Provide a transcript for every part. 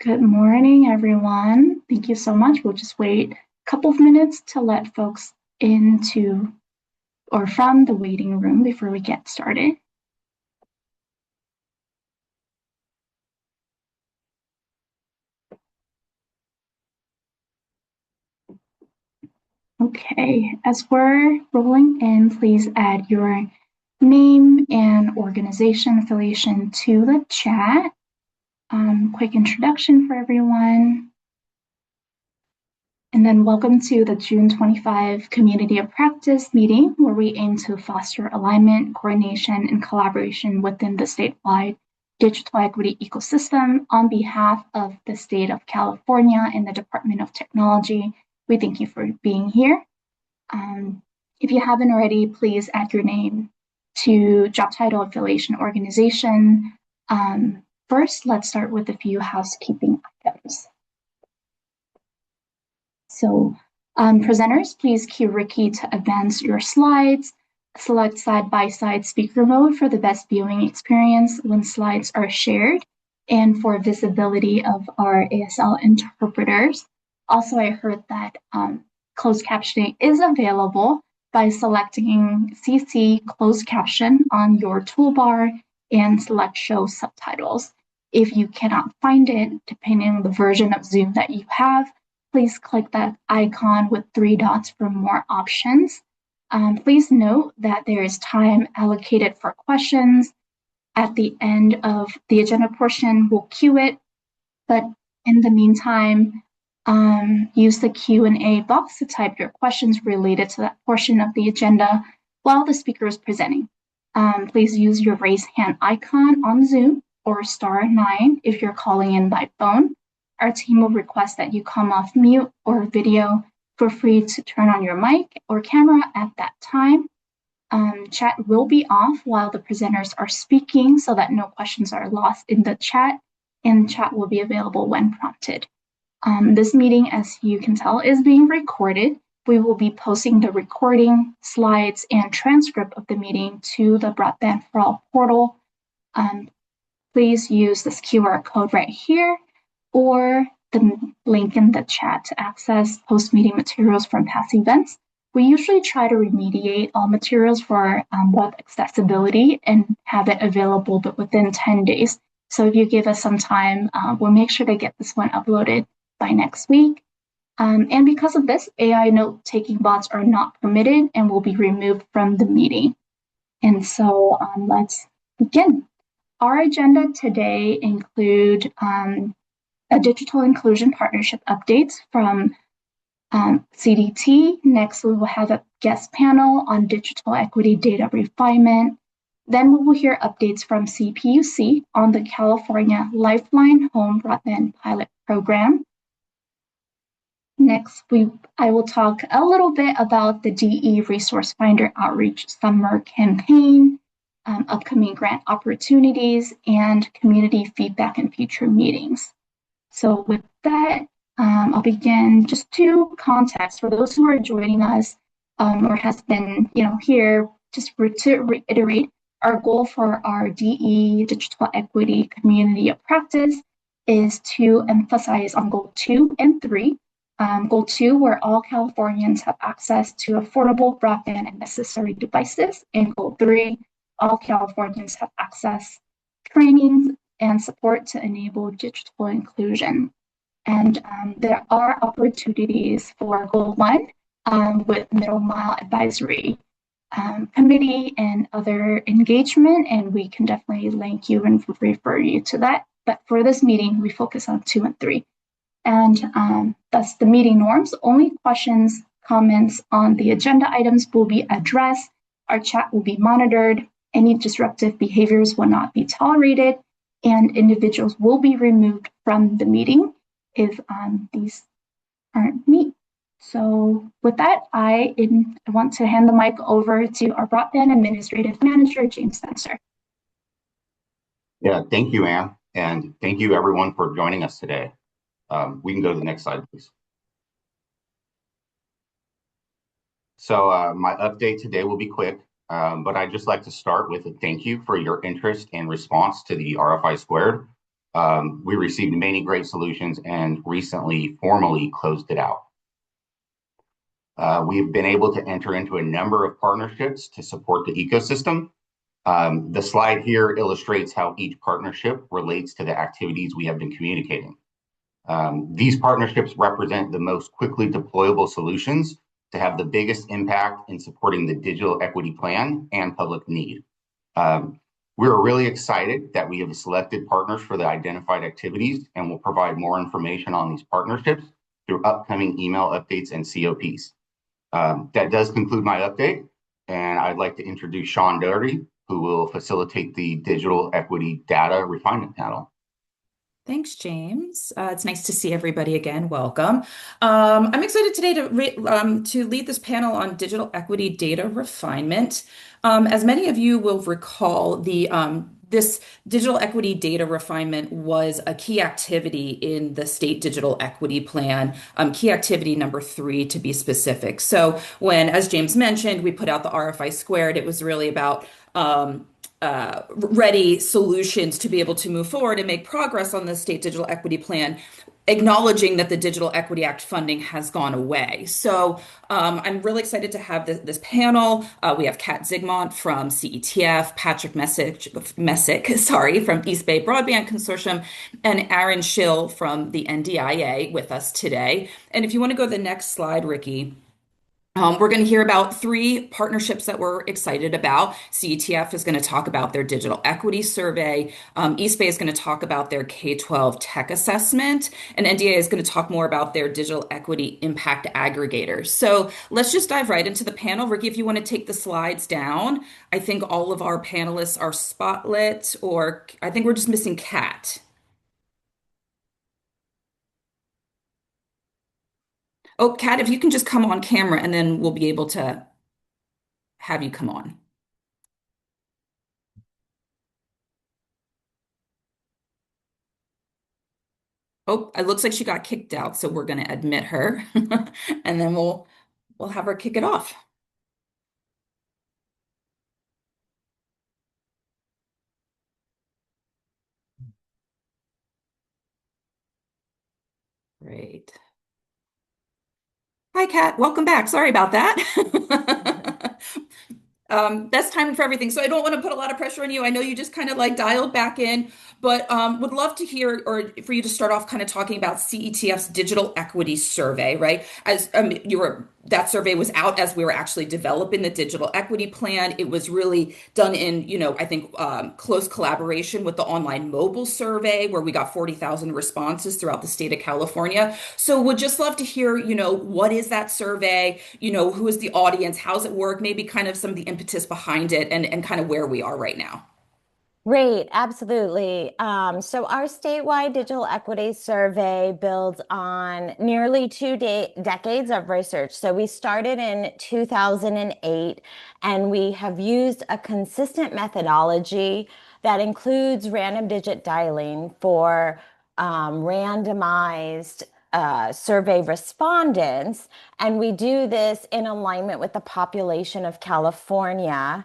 Good morning, everyone. Thank you so much. We'll just wait a couple of minutes to let folks into or from the waiting room before we get started. Okay, as we're rolling in, please add your name and organization affiliation to the chat. Quick introduction for everyone. And then welcome to the June 25 Community of Practice meeting, where we aim to foster alignment, coordination, and collaboration within the statewide digital equity ecosystem. On behalf of the state of California and the Department of Technology, we thank you for being here. If you haven't already, please add your name to job title, affiliation, organization. First, let's start with a few housekeeping items. So presenters, please cue Ricky to advance your slides. Select side-by-side speaker mode for the best viewing experience when slides are shared and for visibility of our ASL interpreters. Also, I heard that closed captioning is available by selecting CC closed caption on your toolbar and select show subtitles. If you cannot find it, depending on the version of Zoom that you have, please click that icon with 3 dots for more options. Please note that there is time allocated for questions. At the end of the agenda portion, we'll queue it, but in the meantime, use the Q&A box to type your questions related to that portion of the agenda while the speaker is presenting. Please use your raise hand icon on Zoom or *9 if you're calling in by phone. Our team will request that you come off mute or video. Feel free to turn on your mic or camera at that time. Chat will be off while the presenters are speaking so that no questions are lost in the chat, and chat will be available when prompted. This meeting, as you can tell, is being recorded. We will be posting the recording, slides, and transcript of the meeting to the Broadband for All portal. Please use this QR code right here or the link in the chat to access post-meeting materials from past events. We usually try to remediate all materials for web accessibility and have it available but within 10 days. So if you give us some time, we'll make sure to get this one uploaded by next week. And because of this, AI note-taking bots are not permitted and will be removed from the meeting. And so let's begin. Our agenda today include a digital inclusion partnership updates from CDT. Next, we will have a guest panel on digital equity data refinement. Then we will hear updates from CPUC on the California Lifeline Home Broadband Pilot Program. Next, I will talk a little bit about the DE Resource Finder Outreach Summer Campaign, upcoming grant opportunities, and community feedback in future meetings. So with that, I'll begin just to context for those who are joining us or has been here, just to reiterate, our goal for our DE Digital Equity Community of Practice is to emphasize on Goal 2 and 3. Goal 2, where all Californians have access to affordable broadband and necessary devices, and Goal 3, all Californians have access, trainings, and support to enable digital inclusion. And there are opportunities for Goal 1 with Middle Mile Advisory Committee and other engagement, and we can definitely link you and refer you to that. But for this meeting, we focus on 2 and 3. And thus the meeting norms, only questions, comments on the agenda items will be addressed. Our chat will be monitored. Any disruptive behaviors will not be tolerated, and individuals will be removed from the meeting if these aren't met. So with that, I want to hand the mic over to our Broadband Administrative Manager, James Spencer. Yeah, thank you, Anne, and thank you everyone for joining us today. We can go to the next slide, please. So my update today will be quick, but I'd just like to start with a thank you for your interest and response to the RFI Squared. We received many great solutions and recently formally closed it out. We've been able to enter into a number of partnerships to support the ecosystem. The slide here illustrates how each partnership relates to the activities we have been communicating. These partnerships represent the most quickly deployable solutions to have the biggest impact in supporting the digital equity plan and public need. We're really excited that we have selected partners for the identified activities and will provide more information on these partnerships through upcoming email updates and COPs. That does conclude my update, and I'd like to introduce Sean Doherty, who will facilitate the Digital Equity Data Refinement Panel. Thanks, James. It's nice to see everybody again. Welcome. I'm excited today to lead this panel on digital equity data refinement. As many of you will recall, this digital equity data refinement was a key activity in the state digital equity plan, key activity number 3 to be specific. So when, as James mentioned, we put out the RFI squared, it was really about ready solutions to be able to move forward and make progress on the state digital equity plan, acknowledging that the Digital Equity Act funding has gone away. So I'm really excited to have this panel. We have Kat Zigmont from CETF, Patrick Messick, from East Bay Broadband Consortium, and Aaron Schill from the NDIA with us today. And if you want to go to the next slide, Ricky. We're going to hear about 3 partnerships that we're excited about. CETF is going to talk about their digital equity survey. East Bay is going to talk about their K-12 tech assessment. And NDA is going to talk more about their digital equity impact aggregators. So let's just dive right into the panel. Ricky, if you want to take the slides down. I think all of our panelists are spotlit, or I think we're just missing Kat. Oh, Kat, if you can just come on camera and then we'll be able to have you come on. Oh, it looks like she got kicked out, so we're going to admit her and then we'll have her kick it off. Great. Hi, Kat. Welcome back. Sorry about that. Best timing for everything. So I don't want to put a lot of pressure on you. I know you just kind of like dialed back in, but would love to hear or for you to start off kind of talking about CETF's digital equity survey, right? As that survey was out as we were actually developing the digital equity plan. It was really done in, I think close collaboration with the online mobile survey where we got 40,000 responses throughout the state of California. So would just love to hear, what is that survey? Who is the audience? How's it work? Maybe kind of some of the impetus behind it and kind of where we are right now. Great, absolutely. So our statewide digital equity survey builds on nearly 2 decades of research. So we started in 2008, and we have used a consistent methodology that includes random digit dialing for randomized survey respondents. And we do this in alignment with the population of California.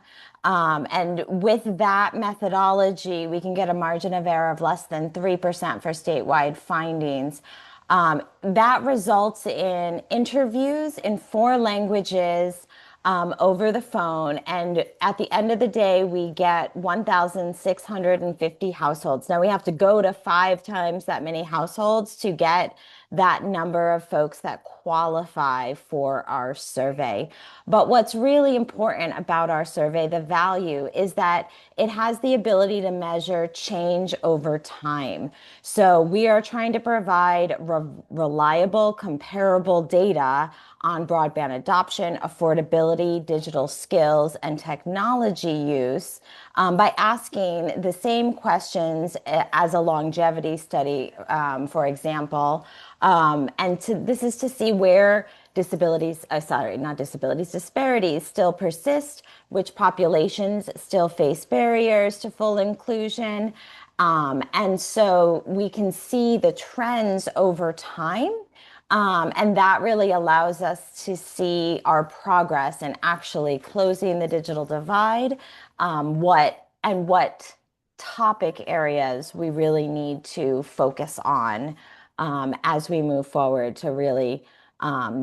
And with that methodology, we can get a margin of error of less than 3% for statewide findings. That results in interviews in 4 languages over the phone. And at the end of the day, we get 1,650 households. Now we have to go to 5 times that many households to get that number of folks that qualify for our survey. But what's really important about our survey, the value, is that it has the ability to measure change over time. So we are trying to provide reliable, comparable data on broadband adoption, affordability, digital skills, and technology use by asking the same questions as a longevity study, for example. This is to see where disparities still persist, which populations still face barriers to full inclusion. And so we can see the trends over time. And that really allows us to see our progress in actually closing the digital divide, what topic areas we really need to focus on as we move forward to really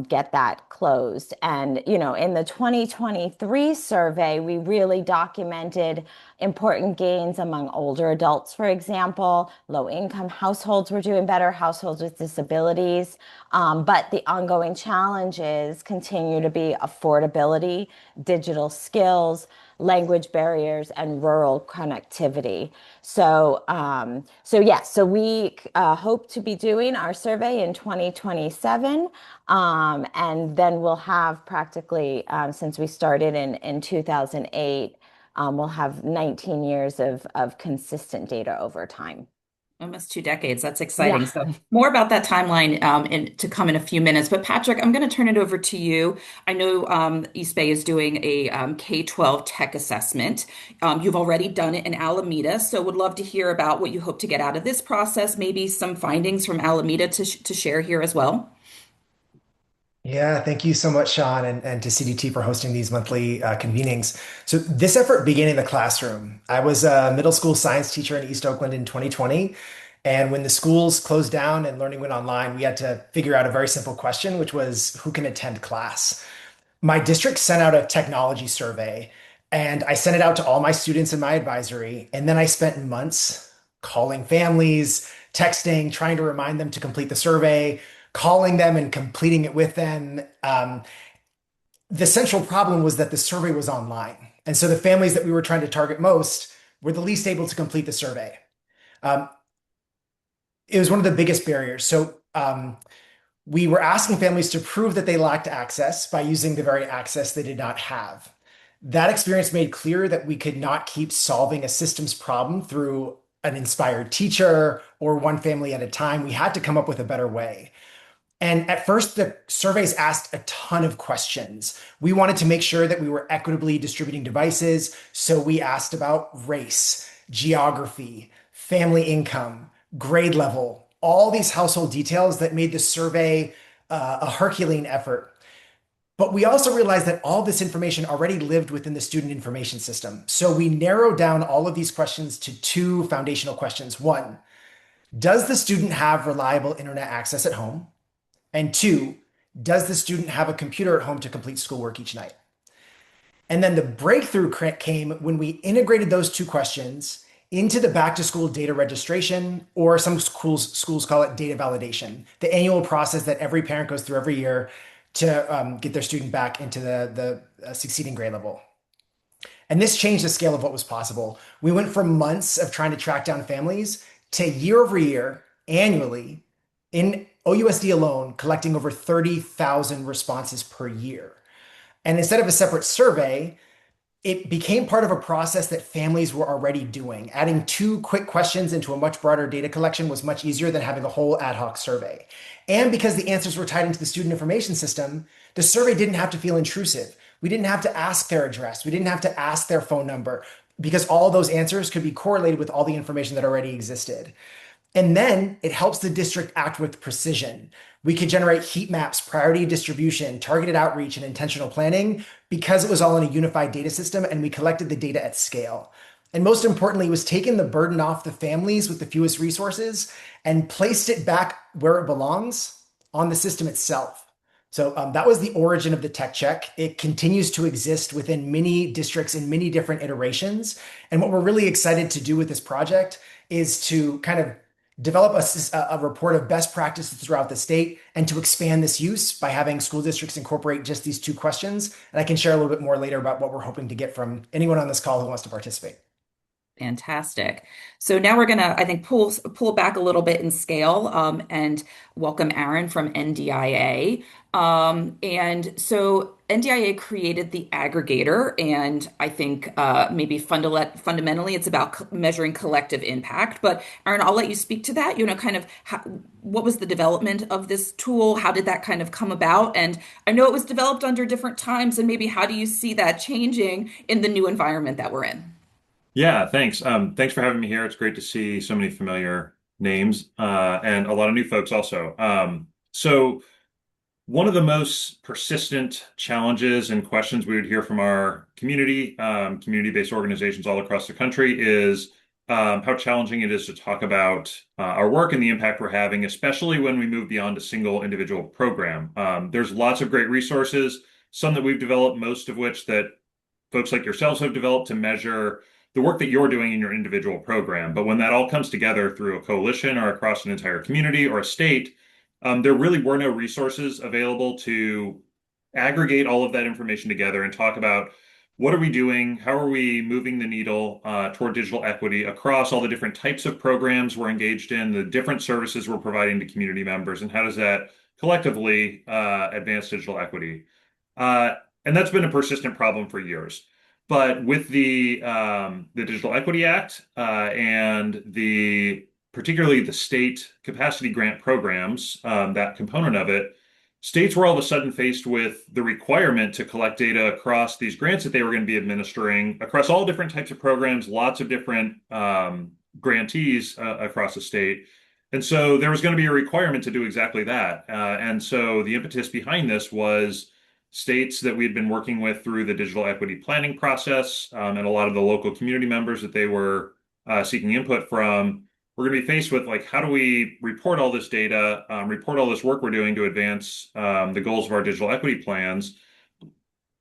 get that closed. And, in the 2023 survey, we really documented important gains among older adults, for example. Low-income households were doing better, households with disabilities. But the ongoing challenges continue to be affordability, digital skills, language barriers, and rural connectivity. So we hope to be doing our survey in 2027, and then we'll have practically, since we started in 2008, we'll have 19 years of consistent data over time. Almost 2 decades. That's Yeah. exciting. So more about that timeline to come in a few minutes. But Patrick, I'm going to turn it over to you. I know East Bay is doing a K-12 tech assessment. You've already done it in Alameda, so would love to hear about what you hope to get out of this process, maybe some findings from Alameda to share here as well. Yeah, thank you so much, Sean, and to CDT for hosting these monthly convenings. So this effort began in the classroom. I was a middle school science teacher in East Oakland in 2020. And when the schools closed down and learning went online, we had to figure out a very simple question, which was who can attend class? My district sent out a technology survey, and I sent it out to all my students in my advisory. And then I spent months calling families, texting, trying to remind them to complete the survey, calling them and completing it with them. The central problem was that the survey was online. And so the families that we were trying to target most were the least able to complete the survey. Um, it was one of the biggest barriers. So we were asking families to prove that they lacked access by using the very access they did not have. That experience made clear that we could not keep solving a systems problem through an inspired teacher or one family at a time. We had to come up with a better way. And at first, the surveys asked a ton of questions. We wanted to make sure that we were equitably distributing devices. So we asked about race, geography, family income, grade level, all these household details that made the survey a Herculean effort. But we also realized that all this information already lived within the student information system. So we narrowed down all of these questions to two foundational questions. One, does the student have reliable internet access at home? And two, does the student have a computer at home to complete schoolwork each night? And then the breakthrough came when we integrated those two questions into the back to school data registration, or some schools call it data validation, the annual process that every parent goes through every year to get their student back into the succeeding grade level. And this changed the scale of what was possible. We went from months of trying to track down families to year over year, annually, in OUSD alone, collecting over 30,000 responses per year. And instead of a separate survey, it became part of a process that families were already doing. Adding two quick questions into a much broader data collection was much easier than having a whole ad hoc survey. And because the answers were tied into the student information system, the survey didn't have to feel intrusive. We didn't have to ask their address. We didn't have to ask their phone number, because all those answers could be correlated with all the information that already existed. And then it helps the district act with precision. We could generate heat maps, priority distribution, targeted outreach, and intentional planning because it was all in a unified data system and we collected the data at scale. And most importantly, it was taking the burden off the families with the fewest resources and placed it back where it belongs, on the system itself. So that was the origin of the tech check. It continues to exist within many districts in many different iterations. And what we're really excited to do with this project is to kind of develop a report of best practices throughout the state and to expand this use by having school districts incorporate just these two questions. And I can share a little bit more later about what we're hoping to get from anyone on this call who wants to participate. Fantastic. So now we're gonna, I think, pull back a little bit in scale, and welcome Aaron from NDIA. And so NDIA created the aggregator, and I think maybe fundamentally it's about measuring collective impact. But Aaron, I'll let you speak to that. Kind of what was the development of this tool? How did that kind of come about? And I know it was developed under different times, and maybe how do you see that changing in the new environment that we're in? Yeah, thanks. Thanks for having me here. It's great to see so many familiar names and a lot of new folks also. So one of the most persistent challenges and questions we would hear from our community-based organizations all across the country is how challenging it is to talk about our work and the impact we're having, especially when we move beyond a single individual program. There's lots of great resources, some that we've developed, most of which that folks like yourselves have developed to measure the work that you're doing in your individual program. But when that all comes together through a coalition or across an entire community or a state, there really were no resources available to aggregate all of that information together and talk about what are we doing? How are we moving the needle toward digital equity across all the different types of programs we're engaged in, the different services we're providing to community members, and how does that collectively advance digital equity? And that's been a persistent problem for years. But with the Digital Equity Act and particularly the state capacity grant programs, that component of it, states were all of a sudden faced with the requirement to collect data across these grants that they were going to be administering across all different types of programs, lots of different grantees across the state. And so there was going to be a requirement to do exactly that. And so the impetus behind this was states that we had been working with through the digital equity planning process, and a lot of the local community members that they were seeking input from. We're going to be faced with, like, how do we report all this data, report all this work we're doing to advance the goals of our digital equity plans.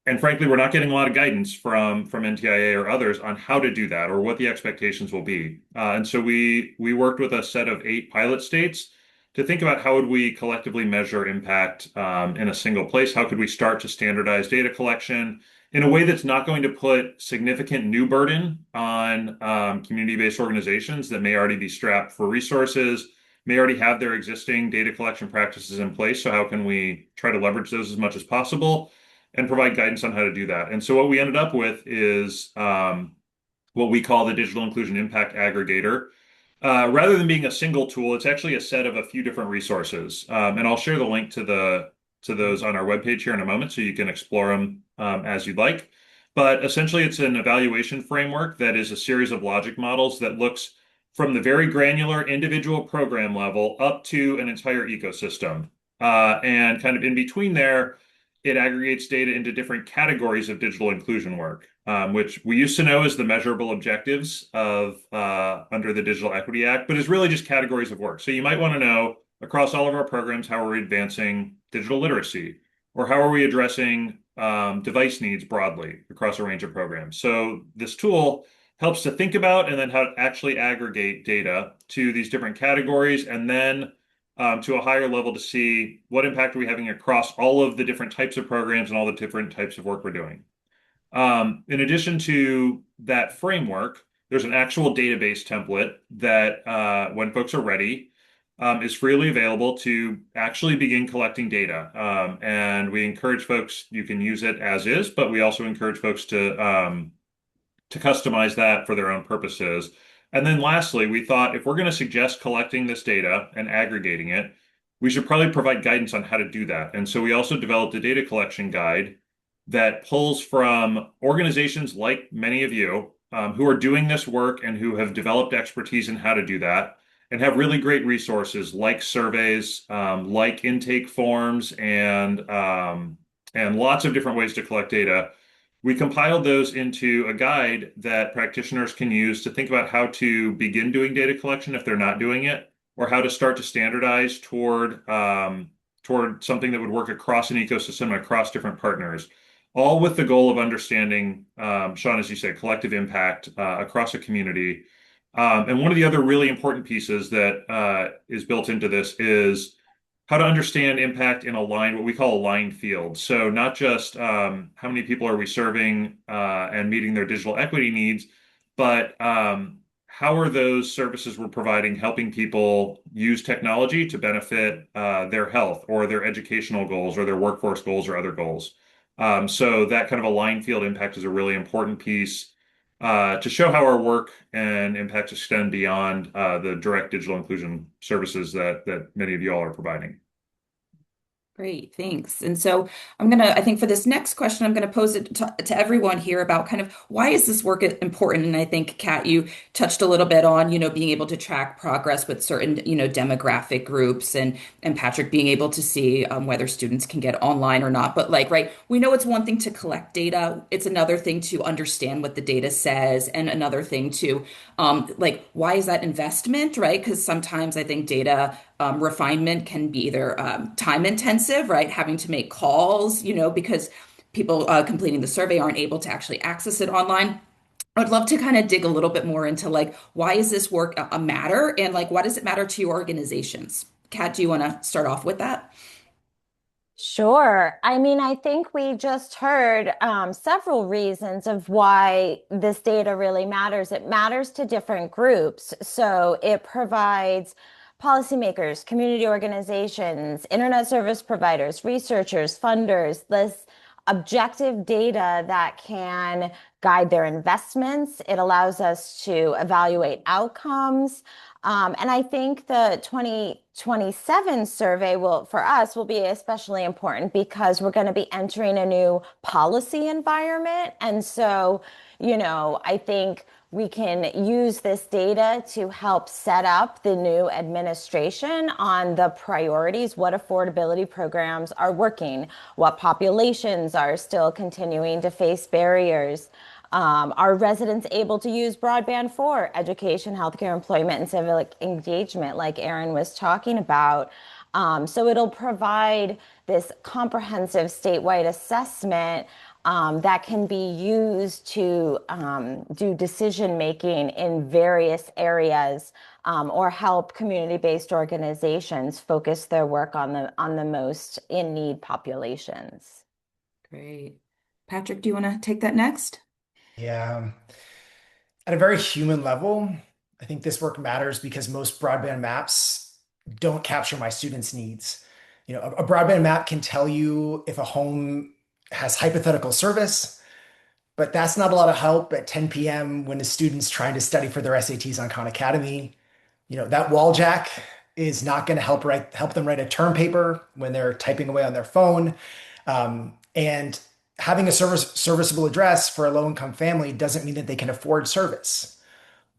And frankly, we're not getting a lot of guidance from NTIA or others on how to do that or what the expectations will be. And so we worked with a set of 8 pilot states to think about how would we collectively measure impact in a single place. How could we start to standardize data collection in a way that's not going to put significant new burden on community-based organizations that may already be strapped for resources, may already have their existing data collection practices in place. So how can we try to leverage those as much as possible and provide guidance on how to do that? And so what we ended up with is what we call the Digital Inclusion Impact Aggregator. Rather than being a single tool, it's actually a set of a few different resources. And I'll share the link to those on our webpage here in a moment so you can explore them as you'd like. But essentially, it's an evaluation framework that is a series of logic models that looks from the very granular individual program level up to an entire ecosystem. And kind of in between there, it aggregates data into different categories of digital inclusion work, which we used to know as the measurable objectives of under the Digital Equity Act, but is really just categories of work. So you might want to know across all of our programs, how are we advancing digital literacy, or how are we addressing device needs broadly across a range of programs. So this tool helps to think about and then how to actually aggregate data to these different categories, and then to a higher level to see what impact are we having across all of the different types of programs and all the different types of work we're doing. In addition to that framework, there's an actual database template that, when folks are ready, is freely available to actually begin collecting data. And we encourage folks, you can use it as is, but we also encourage folks to customize that for their own purposes. And then lastly, we thought if we're going to suggest collecting this data and aggregating it, we should probably provide guidance on how to do that. And so we also developed a data collection guide that pulls from organizations like many of you who are doing this work and who have developed expertise in how to do that, and have really great resources like surveys, like intake forms, and lots of different ways to collect data. We compiled those into a guide that practitioners can use to think about how to begin doing data collection if they're not doing it, or how to start to standardize toward something that would work across an ecosystem and across different partners, all with the goal of understanding, Sean, as you said, collective impact across a community. And one of the other really important pieces that is built into this is how to understand impact in what we call aligned fields. So not just how many people are we serving and meeting their digital equity needs, but how are those services we're providing helping people use technology to benefit their health or their educational goals or their workforce goals or other goals. So that kind of aligned field impact is a really important piece to show how our work and impacts extend beyond the direct digital inclusion services that many of you all are providing. Great, thanks. And so I think for this next question, I'm gonna pose it to everyone here about kind of why is this work important? And I think, Kat, you touched a little bit on, being able to track progress with certain, demographic groups, and Patrick being able to see whether students can get online or not. But like, right, we know it's one thing to collect data. It's another thing to understand what the data says, and another thing to like, why is that investment, right? Because sometimes I think data refinement can be either time intensive, right? Having to make calls, because people completing the survey aren't able to actually access it online. I'd love to kind of dig a little bit more into like, why is this work a matter? And like, why does it matter to your organizations? Kat, do you want to start off with that? Sure. I mean, I think we just heard several reasons of why this data really matters. It matters to different groups. So it provides policymakers, community organizations, internet service providers, researchers, funders, this objective data that can guide their investments. It allows us to evaluate outcomes. And I think the 2027 survey for us will be especially important because we're going to be entering a new policy environment. And so, I think we can use this data to help set up the new administration on the priorities, what affordability programs are working, what populations are still continuing to face barriers. Are residents able to use broadband for education, healthcare, employment, and civic engagement, like Erin was talking about? So it'll provide this comprehensive statewide assessment that can be used to do decision making in various areas, or help community-based organizations focus their work on the most in need populations. Great. Patrick, do you want to take that next? Yeah. At a very human level, I think this work matters because most broadband maps don't capture my students' needs. A broadband map can tell you if a home has hypothetical service, but that's not a lot of help at 10 p.m. when a student's trying to study for their SATs on Khan Academy. That wall jack is not going to help them write a term paper when they're typing away on their phone. And having a serviceable address for a low-income family doesn't mean that they can afford service.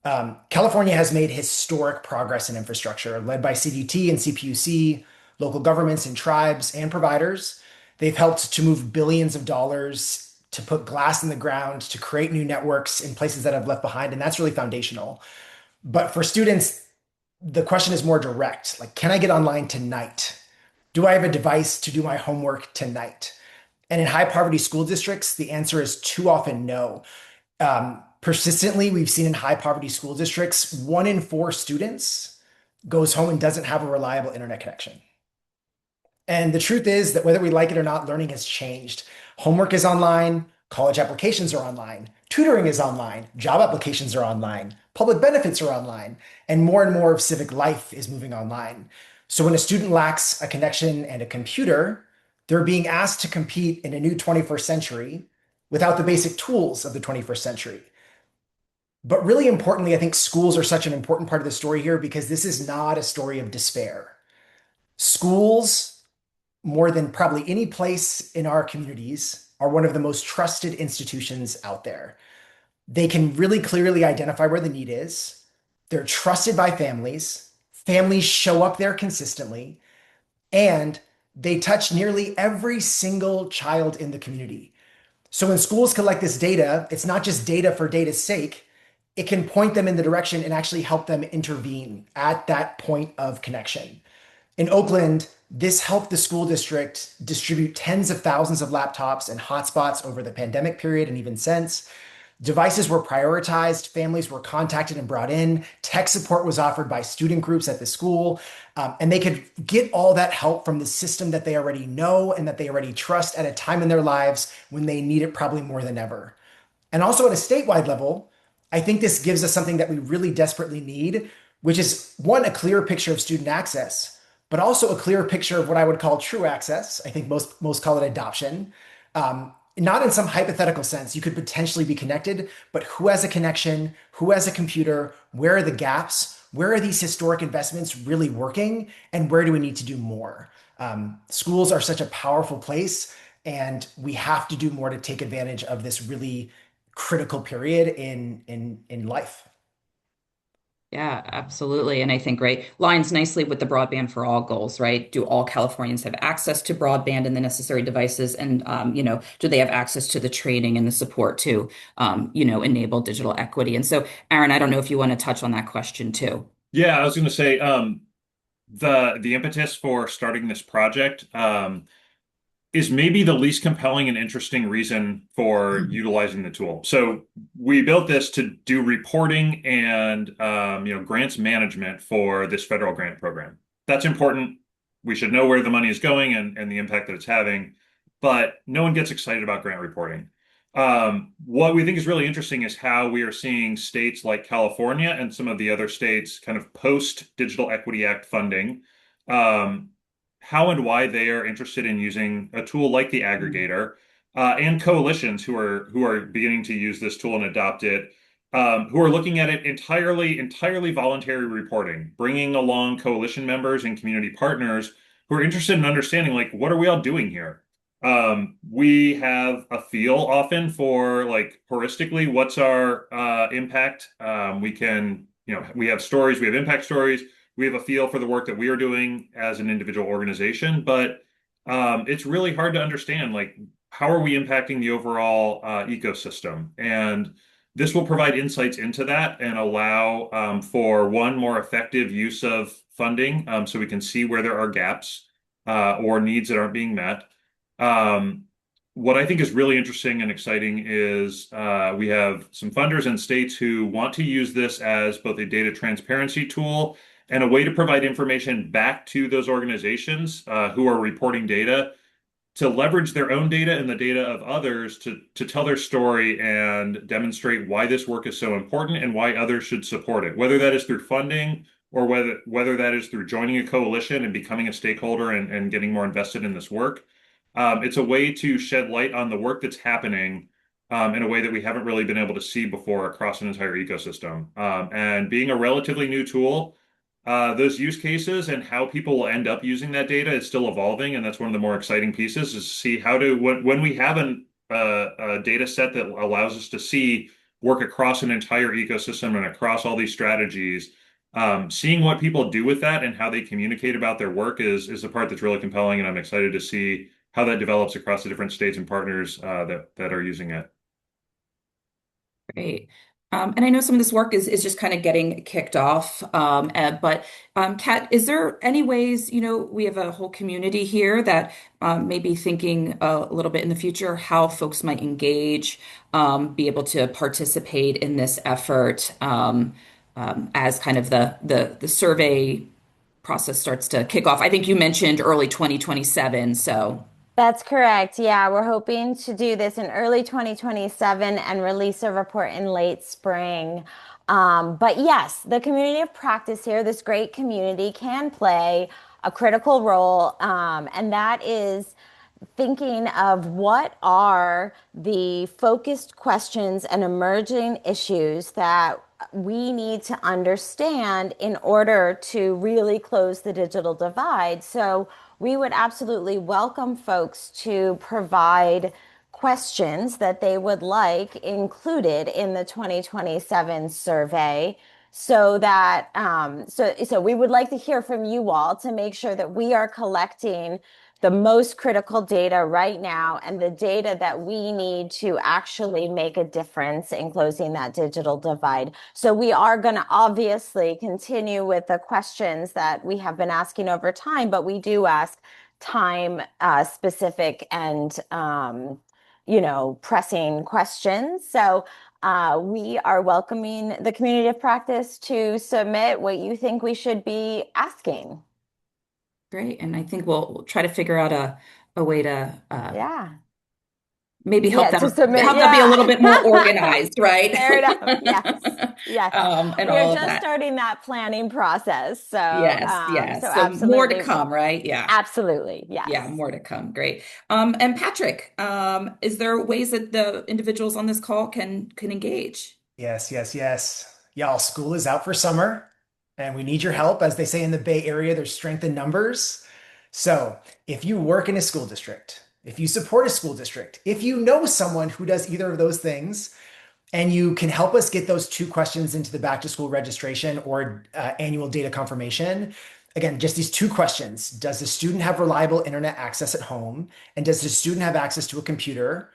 California has made historic progress in infrastructure, led by CDT and CPUC, local governments and tribes and providers. They've helped to move billions of dollars to put glass in the ground, to create new networks in places that have left behind, and that's really foundational. But for students, the question is more direct. Like, can I get online tonight? Do I have a device to do my homework tonight? And in high poverty school districts, the answer is too often no. Persistently, we've seen in high poverty school districts, 1 in 4 students goes home and doesn't have a reliable internet connection. And the truth is that whether we like it or not, learning has changed. Homework is online, college applications are online, tutoring is online, job applications are online, public benefits are online, and more of civic life is moving online. So when a student lacks a connection and a computer, they're being asked to compete in a new 21st century without the basic tools of the 21st century. But really importantly, I think schools are such an important part of the story here because this is not a story of despair. Schools, more than probably any place in our communities, are one of the most trusted institutions out there. They can really clearly identify where the need is. They're trusted by families. Families show up there consistently, and they touch nearly every single child in the community. So when schools collect this data, it's not just data for data's sake. It can point them in the direction and actually help them intervene at that point of connection. In Oakland, this helped the school district distribute tens of thousands of laptops and hotspots over the pandemic period and even since. Devices were prioritized, families were contacted and brought in, tech support was offered by student groups at the school, and they could get all that help from the system that they already know and that they already trust at a time in their lives when they need it probably more than ever. And also at a statewide level, I think this gives us something that we really desperately need, which is one, a clear picture of student access, but also a clear picture of what I would call true access. I think most call it adoption. Not in some hypothetical sense. You could potentially be connected, but who has a connection? Who has a computer? Where are the gaps? Where are these historic investments really working? And where do we need to do more? Schools are such a powerful place, and we have to do more to take advantage of this really critical period in life. Yeah, absolutely. And I think, right, lines nicely with the broadband for all goals, right? Do all Californians have access to broadband and the necessary devices? And, do they have access to the training and the support to, enable digital equity? And so, Aaron, I don't know if you want to touch on that question too. Yeah, I was going to say the impetus for starting this project is maybe the least compelling and interesting reason for utilizing the tool. So we built this to do reporting and grants management for this federal grant program. That's important. We should know where the money is going and the impact that it's having, but no one gets excited about grant reporting. What we think is really interesting is how we are seeing states like California and some of the other states kind of post Digital Equity Act funding. Um, how and why they are interested in using a tool like the aggregator, and coalitions who are beginning to use this tool and adopt it, who are looking at it entirely voluntary reporting, bringing along coalition members and community partners who are interested in understanding like what are we all doing here. We have a feel often for like heuristically what's our impact. We have stories, we have impact stories, we have a feel for the work that we are doing as an individual organization, but it's really hard to understand like how are we impacting the overall ecosystem, and this will provide insights into that and allow for one more effective use of funding, so we can see where there are gaps or needs that aren't being met. Um, what I think is really interesting and exciting is we have some funders and states who want to use this as both a data transparency tool and a way to provide information back to those organizations who are reporting data to leverage their own data and the data of others to tell their story and demonstrate why this work is so important and why others should support it, whether that is through funding or whether that is through joining a coalition and becoming a stakeholder and getting more invested in this work. It's a way to shed light on the work that's happening in a way that we haven't really been able to see before across an entire ecosystem. And being a relatively new tool, those use cases and how people will end up using that data is still evolving, and that's one of the more exciting pieces is to see how to when we have a data set that allows us to see work across an entire ecosystem and across all these strategies. Seeing what people do with that and how they communicate about their work is the part that's really compelling, and I'm excited to see how that develops across the different states and partners that are using it. Great. And I know some of this work is just kind of getting kicked off. But Kat, is there any ways, we have a whole community here that may be thinking a little bit in the future how folks might engage, be able to participate in this effort as kind of the survey process starts to kick off. I think you mentioned early 2027, so. That's correct. Yeah, we're hoping to do this in early 2027 and release a report in late spring. But yes, the community of practice here, this great community, can play a critical role, and that is thinking of what are the focused questions and emerging issues that we need to understand in order to really close the digital divide. So we would absolutely welcome folks to provide questions that they would like included in the 2027 survey, so that so we would like to hear from you all to make sure that we are collecting the most critical data right now and the data that we need to actually make a difference in closing that digital divide. So we are going to obviously continue with the questions that we have been asking over time, but we do ask time specific and pressing questions. So we are welcoming the community of practice to submit what you think we should be asking. Great. And I think we'll try to figure out a way to Yeah. maybe Yeah, to submit. help that be a little bit more Yeah. organized, right? Fair enough. Yes. Yes. And We are all of just that. starting that planning process. So, Yes, so yes. So more to absolutely. come, right? Yeah. Absolutely. Yes. Yeah, more to come. Great. And Patrick, is there ways that the individuals on this call can engage? Yes, yes, yes. Y'all, school is out for summer, and we need your help. As they say in the Bay Area, there's strength in numbers. So if you work in a school district, if you support a school district, if you know someone who does either of those things, and you can help us get those two questions into the back to school registration or annual data confirmation. Again, just these two questions. Does the student have reliable internet access at home? And does the student have access to a computer?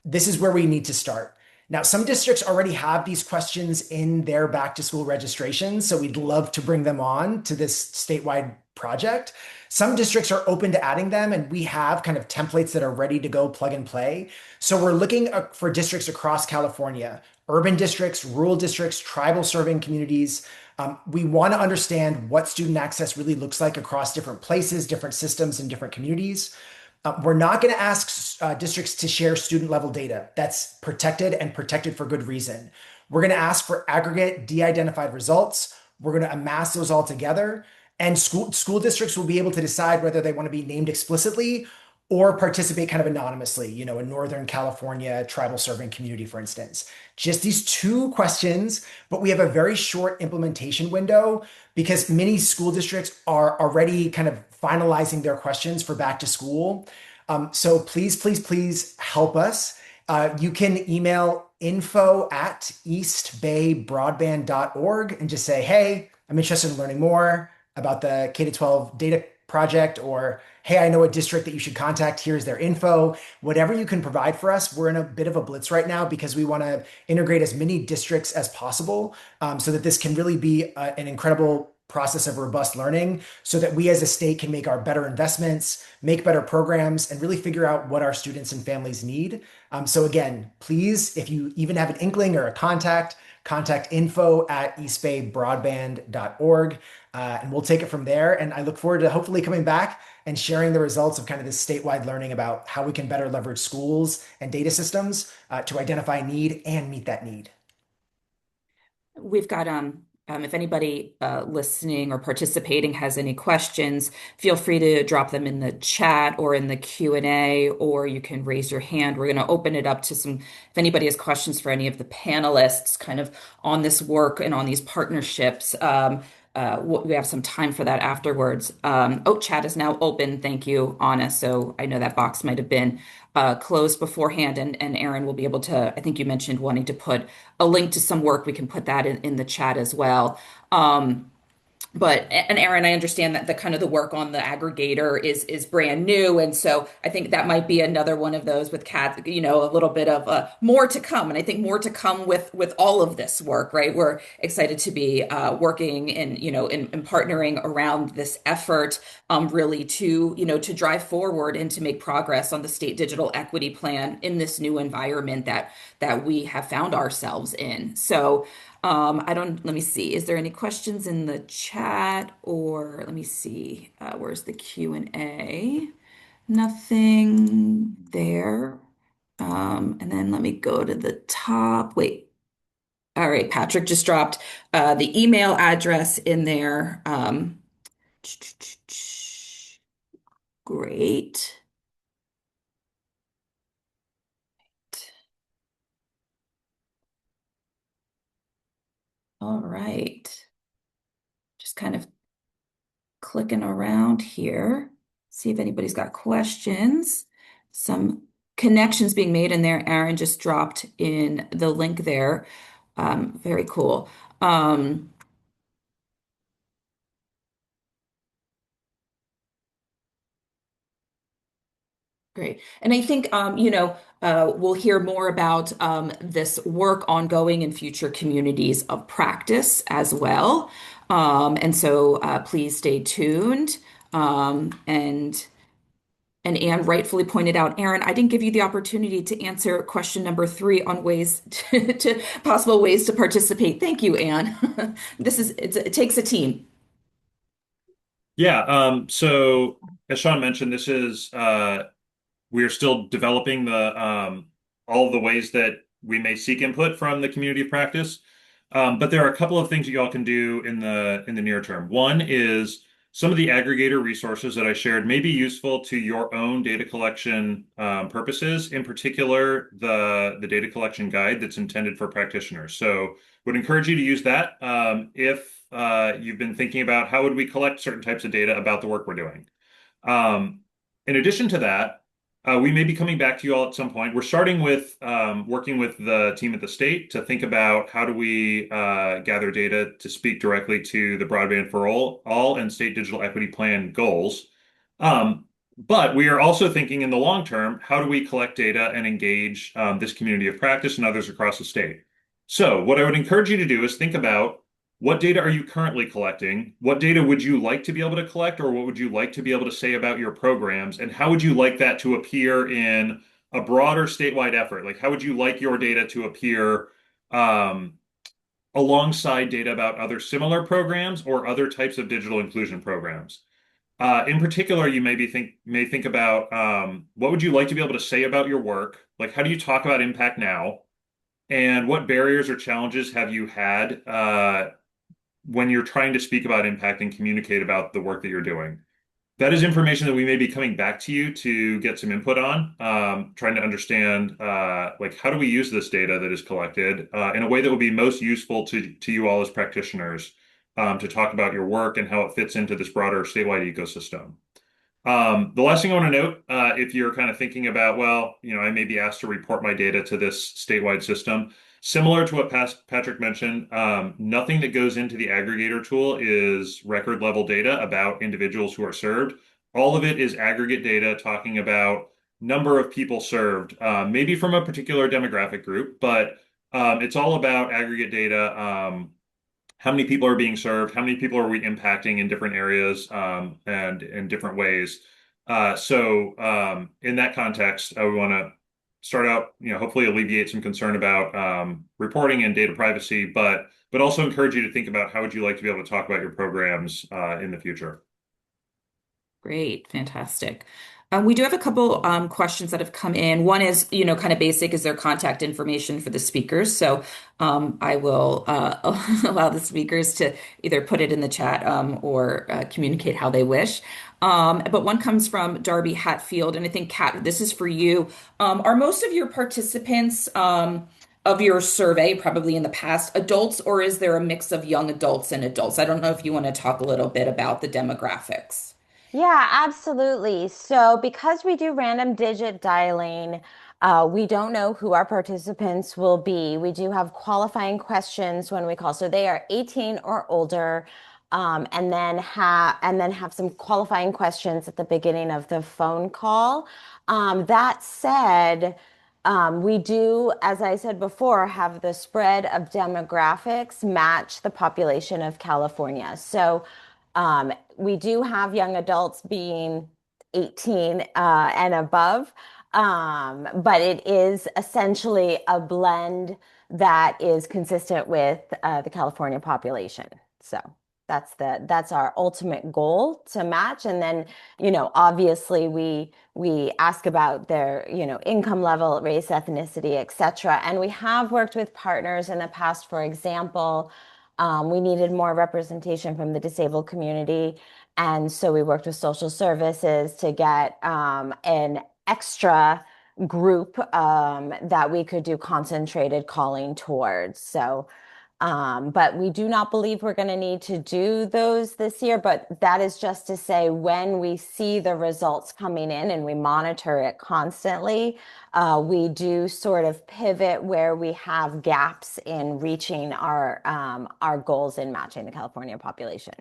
This is where we need to start. Now, some districts already have these questions in their back to school registrations, so we'd love to bring them on to this statewide project. Some districts are open to adding them, and we have kind of templates that are ready to go plug and play. So we're looking for districts across California, urban districts, rural districts, tribal serving communities. We want to understand what student access really looks like across different places, different systems, and different communities. We're not going to ask districts to share student level data. That's protected and protected for good reason. We're going to ask for aggregate de-identified results. We're going to amass those all together. And school districts will be able to decide whether they want to be named explicitly or participate kind of anonymously, in Northern California tribal serving community, for instance. Just these two questions, but we have a very short implementation window because many school districts are already kind of finalizing their questions for back to school. So please, please, please help us. You can email info@eastbaybroadband.org and just say, hey, I'm interested in learning more about the K-12 data project, or hey, I know a district that you should contact. Here's their info. Whatever you can provide for us. We're in a bit of a blitz right now because we want to integrate as many districts as possible so that this can really be an incredible process of robust learning so that we as a state can make our better investments, make better programs, and really figure out what our students and families need. So again, please, if you even have an inkling or a contact info@eastbaybroadband.org. And we'll take it from there. And I look forward to hopefully coming back and sharing the results of kind of this statewide learning about how we can better leverage schools and data systems to identify need and meet that need. We've got if anybody listening or participating has any questions, feel free to drop them in the chat or in the Q&A, or you can raise your hand. We're going to open it up to if anybody has questions for any of the panelists kind of on this work and on these partnerships. We have some time for that afterwards. Chat is now open. Thank you, Anna. So I know that box might have been closed beforehand, and Aaron will be able to, I think you mentioned wanting to put a link to some work. We can put that in the chat as well. And Aaron, I understand that the kind of the work on the aggregator is brand new, and so I think that might be another one of those with Kat, a little bit of more to come, and I think more to come with all of this work, right? We're excited to be working and in partnering around this effort, really to drive forward and to make progress on the state digital equity plan in this new environment that we have found ourselves in. So. Let me see. Is there any questions in the chat, or let me see. Where's the Q&A? Nothing there. And then let me go to the top. Wait. All right. Patrick just dropped the email address in there. Great. All right. Just kind of clicking around here, see if anybody's got questions. Some connections being made in there. Aaron just dropped in the link there. Very cool. Great. And I think, we'll hear more about this work ongoing in future communities of practice as well. And so please stay tuned. And Anne rightfully pointed out, Aaron, I didn't give you the opportunity to answer question number 3 on ways to possible ways to participate. Thank you, Anne. It takes a team. Yeah. So as Sean mentioned, this is we are still developing all of the ways that we may seek input from the community of practice. But there are a couple of things that y'all can do in the near term. One is some of the aggregator resources that I shared may be useful to your own data collection purposes, in particular, the data collection guide that's intended for practitioners. So would encourage you to use that if you've been thinking about how would we collect certain types of data about the work we're doing. In addition to that, we may be coming back to you all at some point. We're starting with working with the team at the state to think about how do we gather data to speak directly to the Broadband for All and State Digital Equity Plan goals. Um, but we are also thinking in the long term, how do we collect data and engage this community of practice and others across the state? So what I would encourage you to do is think about what data are you currently collecting? What data would you like to be able to collect, or what would you like to be able to say about your programs? And how would you like that to appear in a broader statewide effort? Like, how would you like your data to appear um, alongside data about other similar programs or other types of digital inclusion programs? In particular, you may think about what would you like to be able to say about your work? Like, how do you talk about impact now? And what barriers or challenges have you had when you're trying to speak about impact and communicate about the work that you're doing? That is information that we may be coming back to you to get some input on, trying to understand like how do we use this data that is collected in a way that will be most useful to you all as practitioners to talk about your work and how it fits into this broader statewide ecosystem. The last thing I want to note, if you're kind of thinking about, well, I may be asked to report my data to this statewide system, similar to what Patrick mentioned, nothing that goes into the aggregator tool is record level data about individuals who are served. All of it is aggregate data talking about number of people served, maybe from a particular demographic group, but it's all about aggregate data. How many people are being served? How many people are we impacting in different areas and in different ways? In that context, we want to start out, hopefully alleviate some concern about reporting and data privacy, but also encourage you to think about how would you like to be able to talk about your programs in the future. Great, fantastic. We do have a couple questions that have come in. One is, kind of basic, is their contact information for the speakers. So I will allow the speakers to either put it in the chat or communicate how they wish. But one comes from Darby Hatfield, and I think, Kat, this is for you. Are most of your participants of your survey, probably in the past, adults, or is there a mix of young adults and adults? I don't know if you want to talk a little bit about the demographics. Yeah, absolutely. So, because we do random digit dialing, we don't know who our participants will be. We do have qualifying questions when we call. So they are 18 or older, and then have some qualifying questions at the beginning of the phone call. That said, we do, as I said before, have the spread of demographics match the population of California. So we do have young adults being 18 and above, but it is essentially a blend that is consistent with the California population. So that's our ultimate goal, to match. And then, obviously we ask about their, income level, race, ethnicity, etc. And we have worked with partners in the past. For example, we needed more representation from the disabled community. And so we worked with social services to get an extra group that we could do concentrated calling towards. But we do not believe we're going to need to do those this year. But that is just to say, when we see the results coming in and we monitor it constantly, we do sort of pivot where we have gaps in reaching our goals in matching the California population.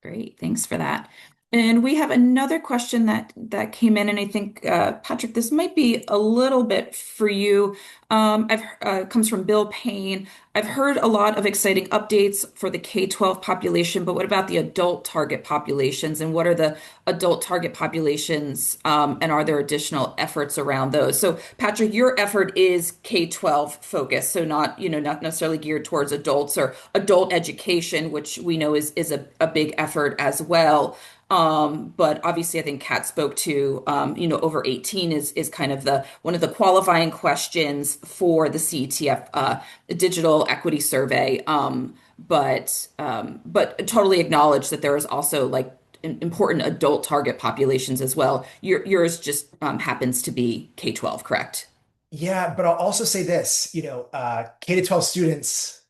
Great, thanks for that. And we have another question that came in, and I think Patrick, this might be a little bit for you. I've comes from Bill Payne. I've heard a lot of exciting updates for the K-12 population, but what about the adult target populations, and what are the adult target populations, and are there additional efforts around those? So, Patrick, your effort is K-12 focused, so not necessarily geared towards adults or adult education, which we know is a big effort as well. But obviously, I think Kat spoke to, over 18 is kind of one of the qualifying questions for the CETF digital equity survey. But totally acknowledge that there is also like important adult target populations as well. Yours just happens to be K-12, correct? Yeah, but I'll also say this, K to 12 students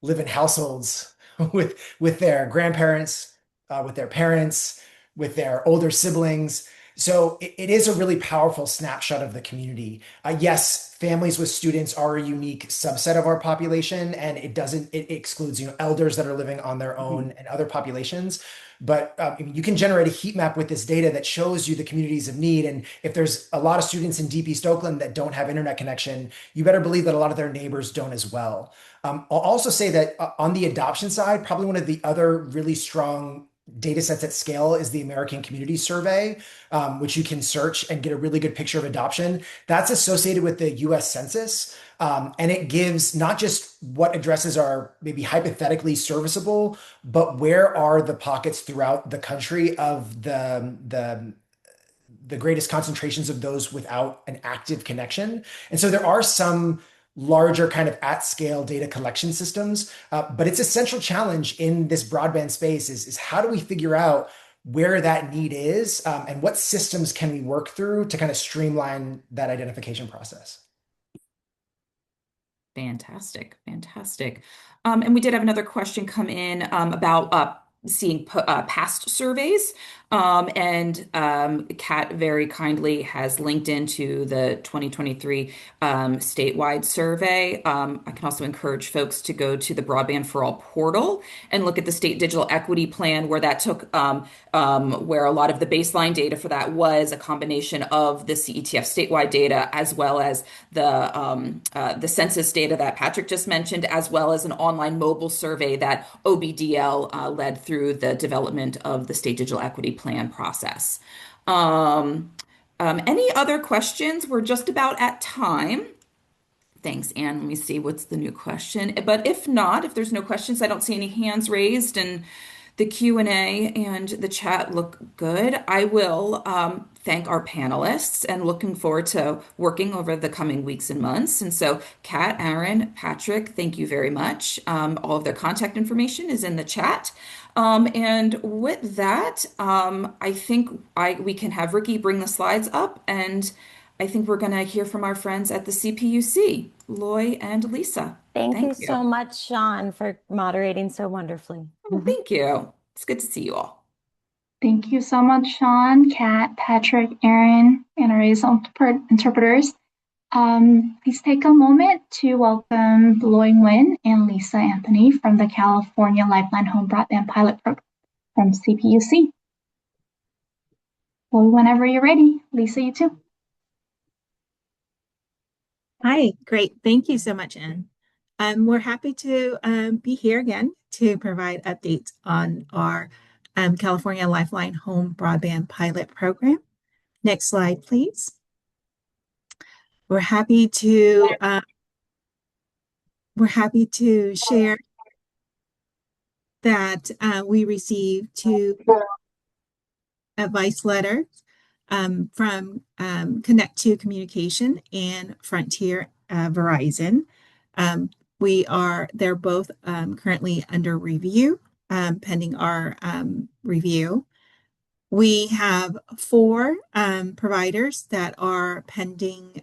live in households with their grandparents, with their parents. with their older siblings. So it is a really powerful snapshot of the community. Yes, families with students are a unique subset of our population, and it excludes, elders that are living on their own and other populations. But you can generate a heat map with this data that shows you the communities of need. And if there's a lot of students in Deep East Oakland that don't have internet connection, you better believe that a lot of their neighbors don't as well. I'll also say that on the adoption side, probably one of the other really strong data sets at scale is the American Community Survey, which you can search and get a really good picture of adoption. That's associated with the US Census. And it gives not just what addresses are maybe hypothetically serviceable, but where are the pockets throughout the country of the greatest concentrations of those without an active connection. And so there are some larger kind of at scale data collection systems, but it's a central challenge in this broadband space is how do we figure out where that need is, and what systems can we work through to kind of streamline that identification process? Fantastic, fantastic. And we did have another question come in about seeing past surveys. And Kat very kindly has linked into the 2023 statewide survey. I can also encourage folks to go to the Broadband for All portal and look at the state digital equity plan, where that took where a lot of the baseline data for that was a combination of the CETF statewide data as well as the census data that Patrick just mentioned, as well as an online mobile survey that OBDL led through the development of the state digital equity plan process. Any other questions? We're just about at time. Thanks, Anne. Let me see what's the new question. But if not, if there's no questions, I don't see any hands raised, and the Q&A and the chat look good. I will thank our panelists and looking forward to working over the coming weeks and months. And so, Kat, Aaron, Patrick, thank you very much. All of their contact information is in the chat. And with that, I think we can have Ricky bring the slides up, and I think we're going to hear from our friends at the CPUC, Loy and Lisa. Thank you so much, Sean, for moderating so wonderfully. Oh, thank you. It's good to see you all. Thank you so much, Sean, Kat, Patrick, Aaron, and our interpreters. Please take a moment to welcome Loy Nguyen and Lisa Anthony from the California Lifeline Home Broadband Pilot Program from CPUC. Loy, whenever you're ready. Lisa, you too. Hi, great. Thank you so much, Anne. We're happy to be here again to provide updates on our California Lifeline Home Broadband Pilot Program. Next slide, please. We're happy to share that we received 2 advice letters from Connect2 Communication and Frontier Verizon. They're both currently under review, pending our review. We have 4 providers that are pending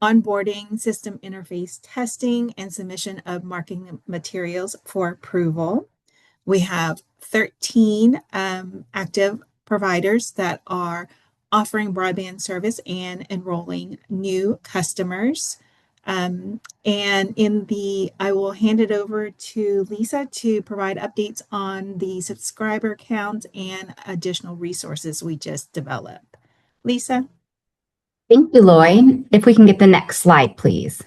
onboarding, system interface testing, and submission of marketing materials for approval. We have 13 active providers that are offering broadband service and enrolling new customers. I will hand it over to Lisa to provide updates on the subscriber count and additional resources we just developed. Lisa? Thank you, Loy. If we can get the next slide, please.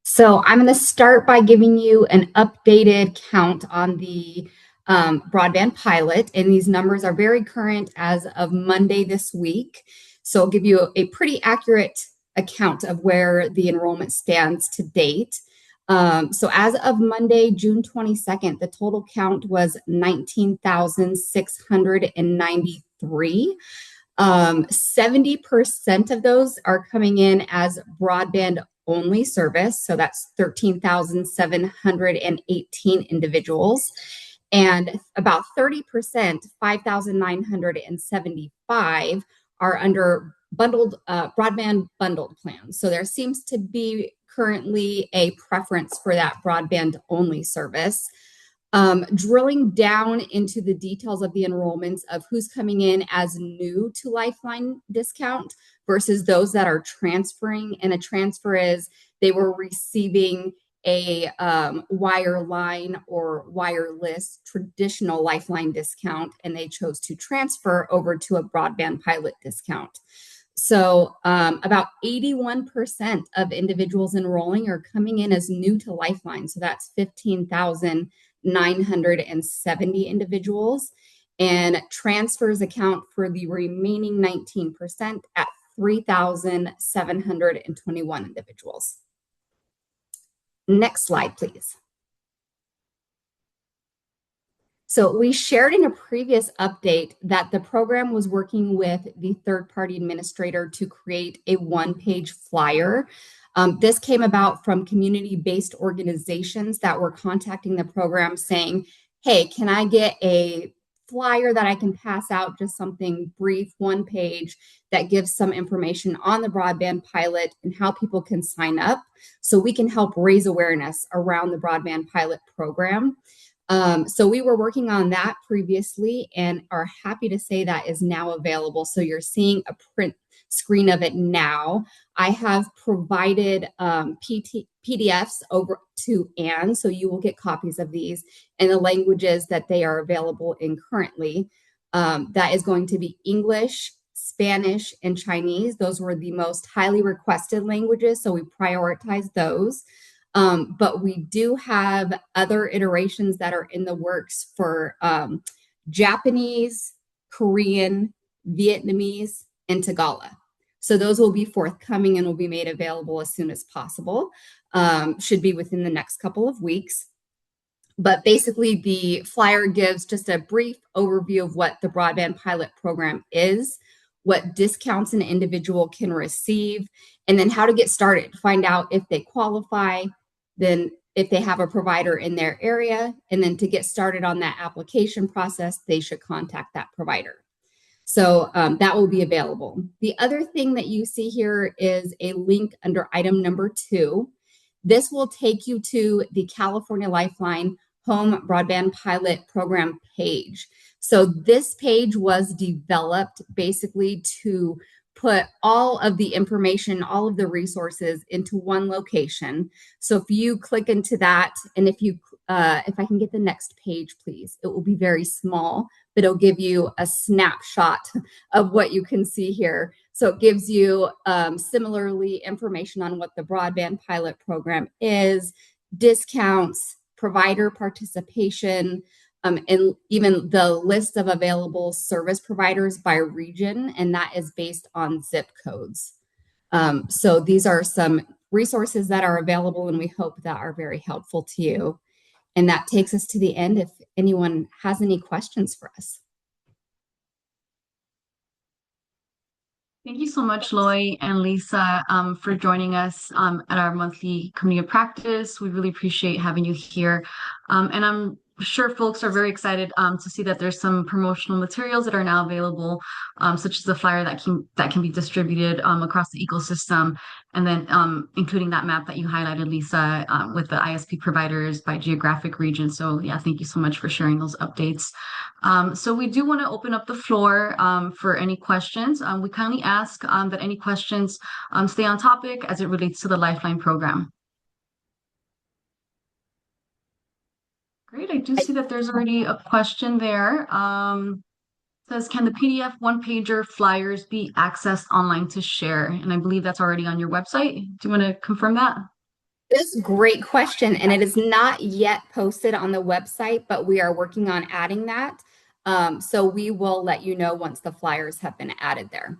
So I'm going to start by giving you an updated count on the broadband pilot, and these numbers are very current as of Monday this week. So I'll give you a pretty accurate account of where the enrollment stands to date. So as of Monday, June 22nd, the total count was 19,693. 70% of those are coming in as broadband only service. So that's 13,718 individuals. And about 30%, 5,975, are under bundled broadband bundled plans. So there seems to be currently a preference for that broadband only service. Drilling down into the details of the enrollments of who's coming in as new to Lifeline discount versus those that are transferring. And a transfer is they were receiving a wireline or wireless traditional Lifeline discount, and they chose to transfer over to a broadband pilot discount. So about 81% of individuals enrolling are coming in as new to Lifeline. So that's 15,970 individuals. And transfers account for the remaining 19% at 3,721 individuals. Next slide, please. So we shared in a previous update that the program was working with the third-party administrator to create a one-page flyer. This came about from community-based organizations that were contacting the program saying, hey, can I get a flyer that I can pass out, just something brief, one page that gives some information on the broadband pilot and how people can sign up so we can help raise awareness around the broadband pilot program. So we were working on that previously and are happy to say that is now available. So you're seeing a print screen of it now. I have provided PDFs over to Anne, so you will get copies of these in the languages that they are available in currently. That is going to be English, Spanish, and Chinese. Those were the most highly requested languages, so we prioritized those. But we do have other iterations that are in the works for Japanese, Korean, Vietnamese, and Tagalog. So those will be forthcoming and will be made available as soon as possible. Should be within the next couple of weeks. But basically, the flyer gives just a brief overview of what the Broadband Pilot Program is, what discounts an individual can receive, and then how to get started. Find out if they qualify, then if they have a provider in their area, and then to get started on that application process, they should contact that provider. So that will be available. The other thing that you see here is a link under item number 2. This will take you to the California Lifeline Home Broadband Pilot Program page. So this page was developed basically to put all of the information, all of the resources into one location. So if you click into that, and if I can get the next page, please, it will be very small, but it'll give you a snapshot of what you can see here. So it gives you similarly information on what the Broadband Pilot Program is, discounts, provider participation, and even the list of available service providers by region, and that is based on zip codes. So these are some resources that are available, and we hope that are very helpful to you. And that takes us to the end if anyone has any questions for us. Thank you so much, Loy and Lisa, for joining us at our monthly community of practice. We really appreciate having you here. And I'm sure folks are very excited to see that there's some promotional materials that are now available, such as the flyer that can be distributed across the ecosystem, and then including that map that you highlighted, Lisa, with the ISP providers by geographic region. So yeah, thank you so much for sharing those updates. So we do want to open up the floor for any questions. We kindly ask that any questions stay on topic as it relates to the Lifeline program. Great, I do see that there's already a question there. Says, can the PDF one-pager flyers be accessed online to share? And I believe that's already on your website. Do you want to confirm that? This is a great question, and it is not yet posted on the website, but we are working on adding that. So we will let you know once the flyers have been added there.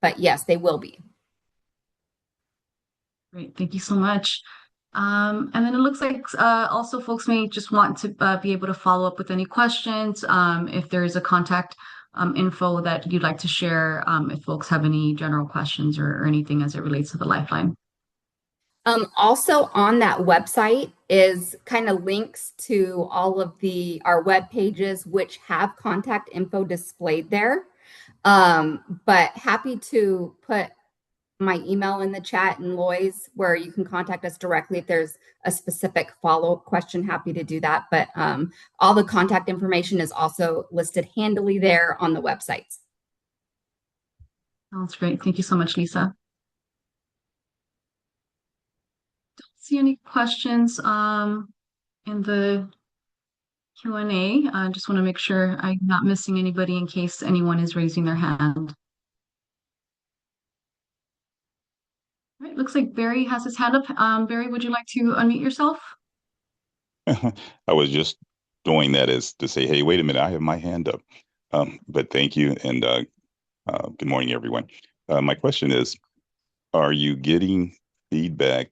But yes, they will be. Great, thank you so much. And then it looks like also folks may just want to be able to follow up with any questions if there is a contact info that you'd like to share if folks have any general questions or anything as it relates to the Lifeline. Also on that website is kind of links to all of our web pages which have contact info displayed there. But happy to put my email in the chat and Loy's, where you can contact us directly if there's a specific follow-up question. Happy to do that. But all the contact information is also listed handily there on the websites. Sounds great. Thank you so much, Lisa. Don't see any questions in the Q&A. I just want to make sure I'm not missing anybody in case anyone is raising their hand. All right, looks like Barry has his hand up. Barry, would you like to unmute yourself? I was just doing that as to say, hey, wait a minute, I have my hand up. But thank you, and good morning, everyone. My question is, are you getting feedback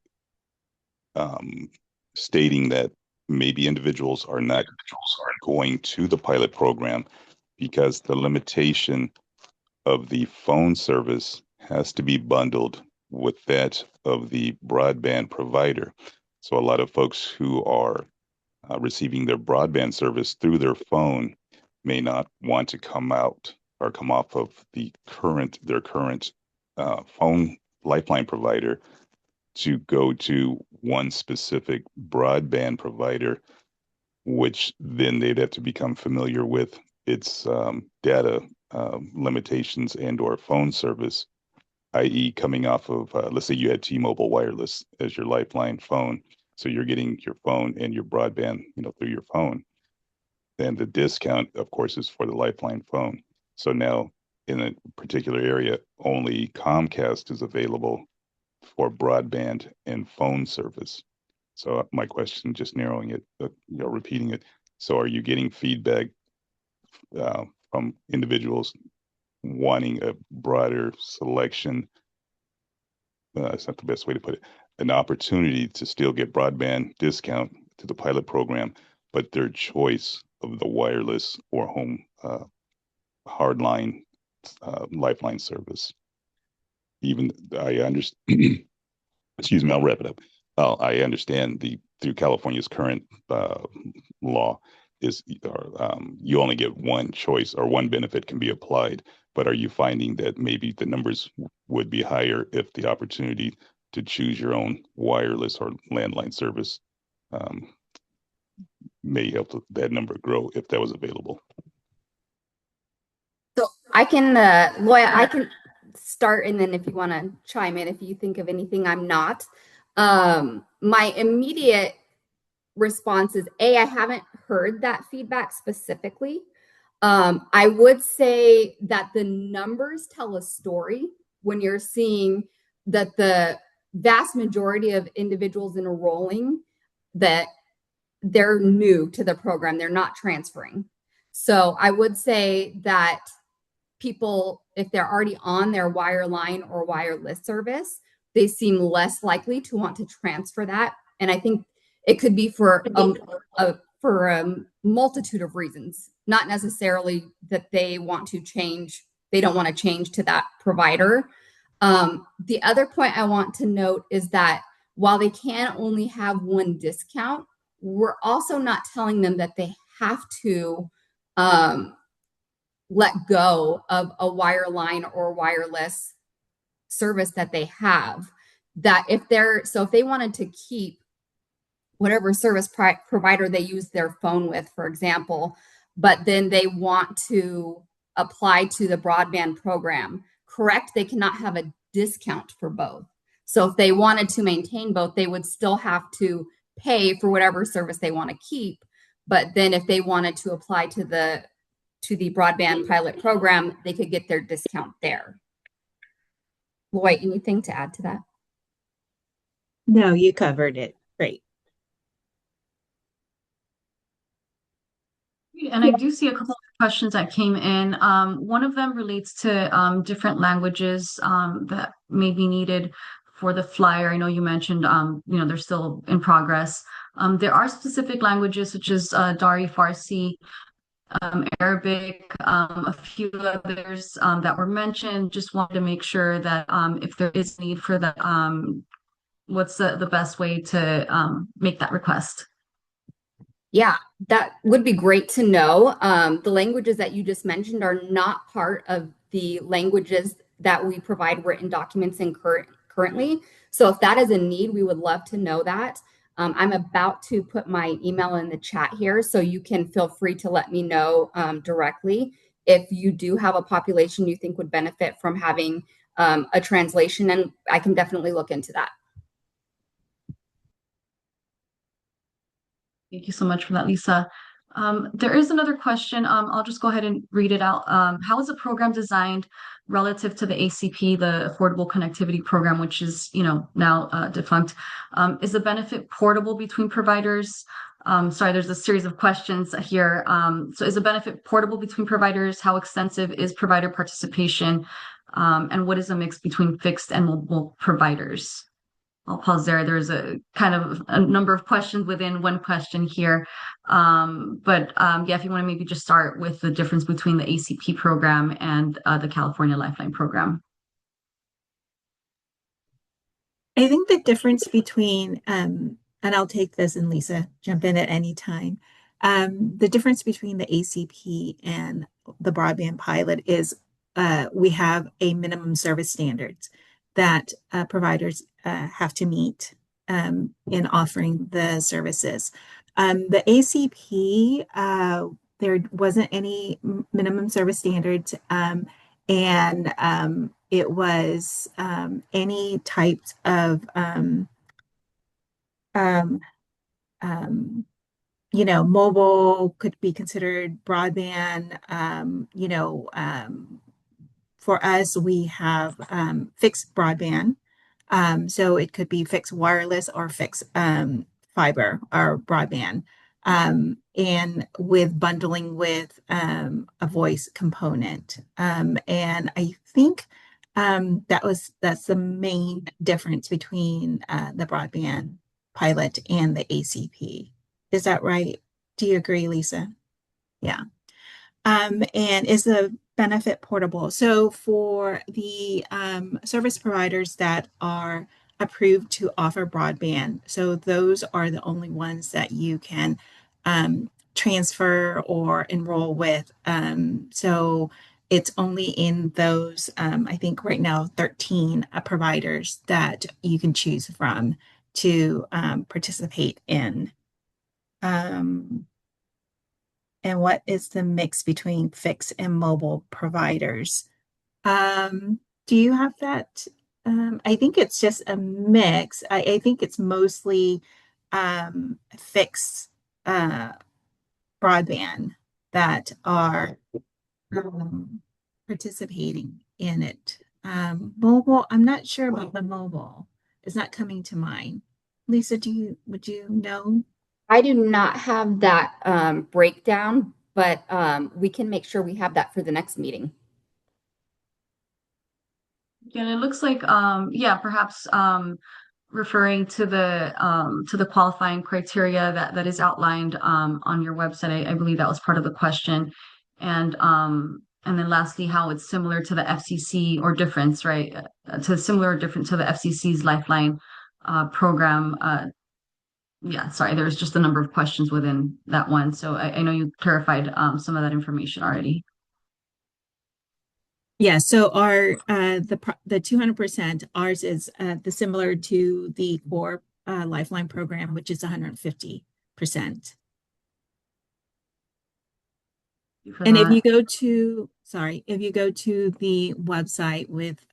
stating that maybe individuals are not going to the pilot program because the limitation of the phone service has to be bundled with that of the broadband provider? So a lot of folks who are receiving their broadband service through their phone may not want to come out or come off of their current phone lifeline provider to go to one specific broadband provider, which then they'd have to become familiar with its data limitations and or phone service, i.e. coming off of, let's say you had T-Mobile wireless as your lifeline phone. So you're getting your phone and your broadband, through your phone. And the discount, of course, is for the lifeline phone. So now in a particular area, only Comcast is available for broadband and phone service. So my question, just narrowing it, repeating it. So are you getting feedback from individuals wanting a broader selection? It's not the best way to put it. An opportunity to still get broadband discount to the pilot program, but their choice of the wireless or home hardline lifeline service. Even I understand. Excuse me. I'll wrap it up. I understand through California's current law is you only get one choice or one benefit can be applied. But are you finding that maybe the numbers would be higher if the opportunity to choose your own wireless or landline service may help that number grow if that was available? So I can, Loya, I can start, and then if you want to chime in, if you think of anything I'm not. My immediate response is, I haven't heard that feedback specifically. I would say that the numbers tell a story when you're seeing that the vast majority of individuals enrolling, that they're new to the program, they're not transferring. So I would say that people, if they're already on their wireline or wireless service, they seem less likely to want to transfer that. And I think it could be for a multitude of reasons, not necessarily that they want to change, they don't want to change to that provider. The other point I want to note is that while they can only have one discount, we're also not telling them that they have to let go of a wireline or wireless service that they have. That if they wanted to keep whatever service provider they use their phone with, for example, but then they want to apply to the broadband program, correct? They cannot have a discount for both. So if they wanted to maintain both, they would still have to pay for whatever service they want to keep. But then if they wanted to apply to the broadband pilot program, they could get their discount there. Lloyd, anything to add to that? No, you covered it. Great. And I do see a couple of questions that came in. One of them relates to different languages that may be needed for the flyer. I know you mentioned, they're still in progress. There are specific languages such as Dari Farsi, Arabic, a few others that were mentioned. Just wanted to make sure that if there is need for that, what's the best way to make that request? Yeah, that would be great to know. The languages that you just mentioned are not part of the languages that we provide written documents in currently. So if that is a need, we would love to know that. I'm about to put my email in the chat here, so you can feel free to let me know directly if you do have a population you think would benefit from having a translation, and I can definitely look into that. Thank you so much for that, Lisa. There is another question. I'll just go ahead and read it out. How is the program designed relative to the ACP, the Affordable Connectivity Program, which is, now defunct? Is the benefit portable between providers? Sorry, there's a series of questions here. So is the benefit portable between providers? How extensive is provider participation? And what is the mix between fixed and mobile providers? I'll pause there. There's a kind of a number of questions within one question here. Yeah, if you want to maybe just start with the difference between the ACP program and the California Lifeline program. I think the difference between, and I'll take this and Lisa, jump in at any time. The difference between the ACP and the broadband pilot is we have a minimum service standards that providers have to meet in offering the services. The ACP, there wasn't any minimum service standards, and it was any types of mobile could be considered broadband. For us, we have fixed broadband. So it could be fixed wireless or fixed fiber or broadband. And with bundling with a voice component. And I think that's the main difference between the broadband pilot and the ACP. Is that right? Do you agree, Lisa? Yeah. And is the benefit portable? So for the service providers that are approved to offer broadband, so those are the only ones that you can transfer or enroll with. So it's only in those, I think right now, 13 providers that you can choose from to participate in. And what is the mix between fixed and mobile providers? Do you have that? I think it's just a mix. I think it's mostly fixed broadband that are participating in it. Mobile, I'm not sure about the mobile. It's not coming to mind. Lisa, would you know? I do not have that breakdown, but we can make sure we have that for the next meeting. And it looks like, perhaps referring to the qualifying criteria that is outlined on your website. I believe that was part of the question. And then lastly, how it's similar to the FCC or difference, right? Similar or different to the FCC's Lifeline program. Sorry, there's just a number of questions within that one. So I know you clarified some of that information already. Yeah, so our the 200%, ours is the similar to the core Lifeline program, which is 150%. And if you go to, the website with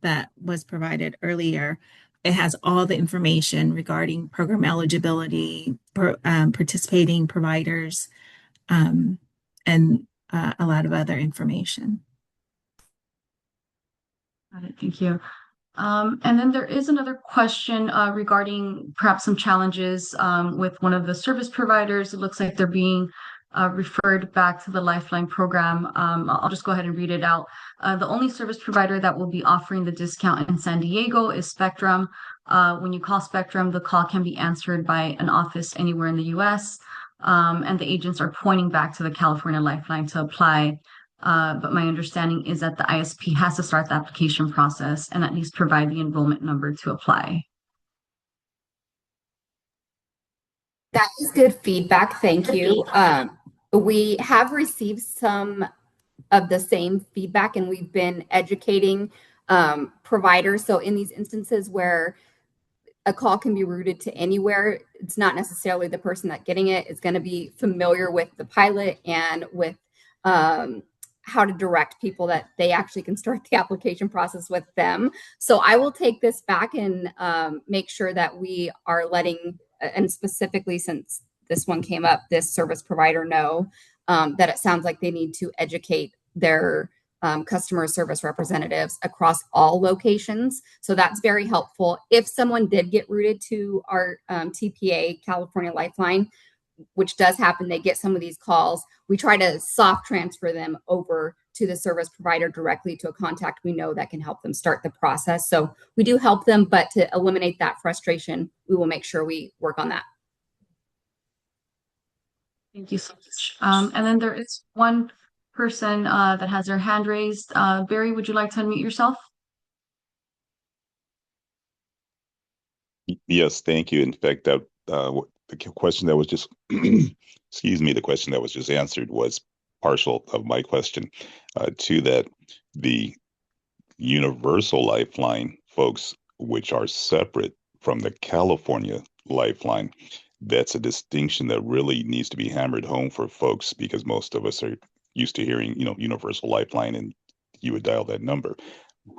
that was provided earlier, it has all the information regarding program eligibility, participating providers, and a lot of other information. Got it. Thank you. And then there is another question regarding perhaps some challenges with one of the service providers. It looks like they're being referred back to the Lifeline program. I'll just go ahead and read it out. The only service provider that will be offering the discount in San Diego is Spectrum. When you call Spectrum, the call can be answered by an office anywhere in the US, and the agents are pointing back to the California Lifeline to apply. But my understanding is that the ISP has to start the application process and at least provide the enrollment number to apply. That is good feedback. Thank you. We have received some of the same feedback, and we've been educating providers. So in these instances where a call can be routed to anywhere, it's not necessarily the person that's getting it is going to be familiar with the pilot and with how to direct people that they actually can start the application process with them. So I will take this back and make sure that we are letting, and specifically since this one came up, this service provider know that it sounds like they need to educate their customer service representatives across all locations. So that's very helpful. If someone did get routed to our TPA, California Lifeline, which does happen, they get some of these calls, we try to soft transfer them over to the service provider directly to a contact we know that can help them start the process. So we do help them, but to eliminate that frustration, we will make sure we work on that. Thank you so much. And then there is one person that has their hand raised. Barry, would you like to unmute yourself? Yes, thank you. In fact, that the question that was just excuse me, the question that was just answered was partial of my question. To that, the Universal Lifeline folks, which are separate from the California Lifeline, that's a distinction that really needs to be hammered home for folks, because most of us are used to hearing, Universal Lifeline, and you would dial that number,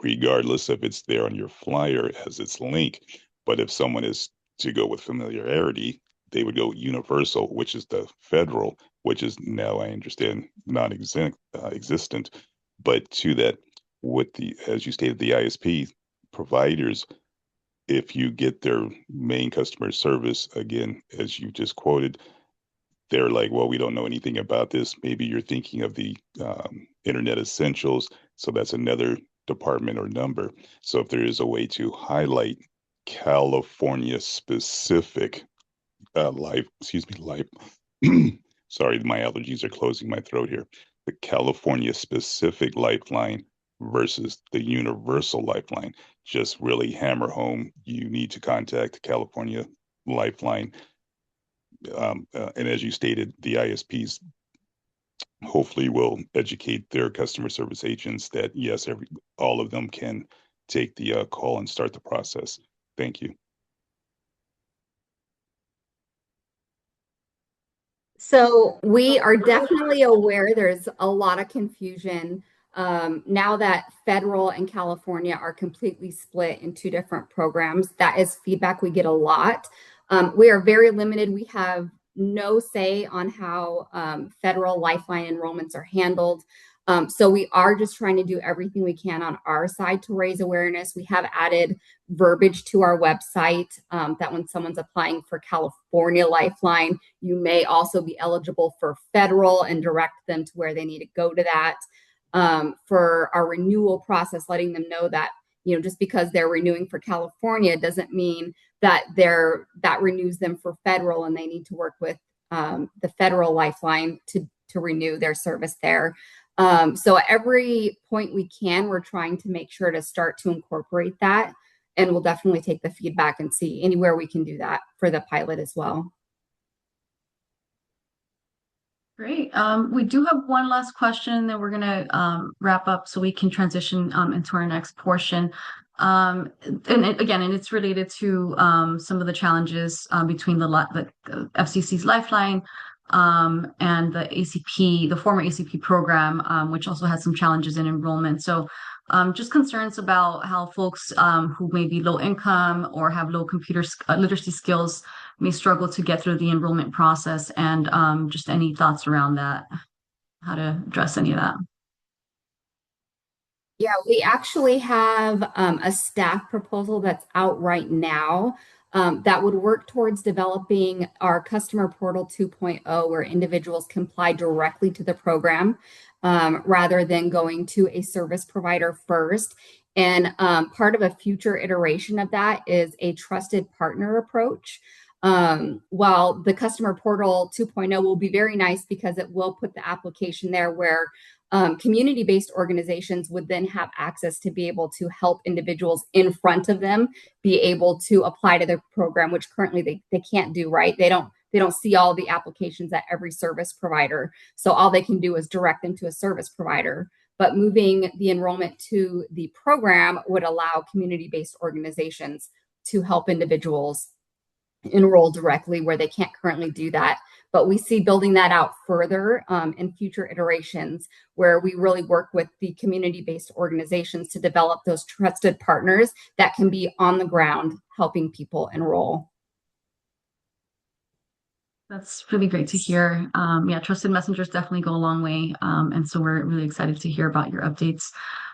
regardless if it's there on your flyer as its link. But if someone is to go with familiarity, they would go universal, which is the federal, which is now, I understand, non-existent. But to that, with the, as you stated, the ISP providers, if you get their main customer service, again, as you just quoted, they're like, well, we don't know anything about this. Maybe you're thinking of the Internet Essentials. So that's another department or number. So if there is a way to highlight California specific sorry, my allergies are closing my throat here. The California specific lifeline versus the universal lifeline, just really hammer home, you need to contact the California Lifeline. And as you stated, the ISPs hopefully will educate their customer service agents that yes, all of them can take the call and start the process. Thank you. So we are definitely aware there's a lot of confusion now that federal and California are completely split in two different programs. That is feedback we get a lot. We are very limited. We have no say on how federal Lifeline enrollments are handled. So we are just trying to do everything we can on our side to raise awareness. We have added verbiage to our website that when someone's applying for California Lifeline, you may also be eligible for federal, and direct them to where they need to go to that. For our renewal process, letting them know that, just because they're renewing for California doesn't mean that that renews them for federal, and they need to work with the federal Lifeline to renew their service there. So at every point we can, we're trying to make sure to start to incorporate that, and we'll definitely take the feedback and see anywhere we can do that for the pilot as well. Great. We do have one last question that we're going to wrap up so we can transition into our next portion. And it's related to some of the challenges between the FCC's Lifeline and the ACP, the former ACP program, which also has some challenges in enrollment. So just concerns about how folks who may be low income or have low computer literacy skills may struggle to get through the enrollment process, and just any thoughts around that, how to address any of that. Yeah, we actually have a staff proposal that's out right now that would work towards developing our customer portal 2.0, where individuals can apply directly to the program rather than going to a service provider first. And part of a future iteration of that is a trusted partner approach. While the customer portal 2.0 will be very nice because it will put the application there where community-based organizations would then have access to be able to help individuals in front of them be able to apply to their program, which currently they can't do, right? They they don't see all the applications at every service provider. So all they can do is direct them to a service provider. But moving the enrollment to the program would allow community-based organizations to help individuals enroll directly where they can't currently do that. But we see building that out further in future iterations, where we really work with the community-based organizations to develop those trusted partners that can be on the ground helping people enroll. That's really great to hear. Yeah, trusted messengers definitely go a long way. And so we're really excited to hear about your updates.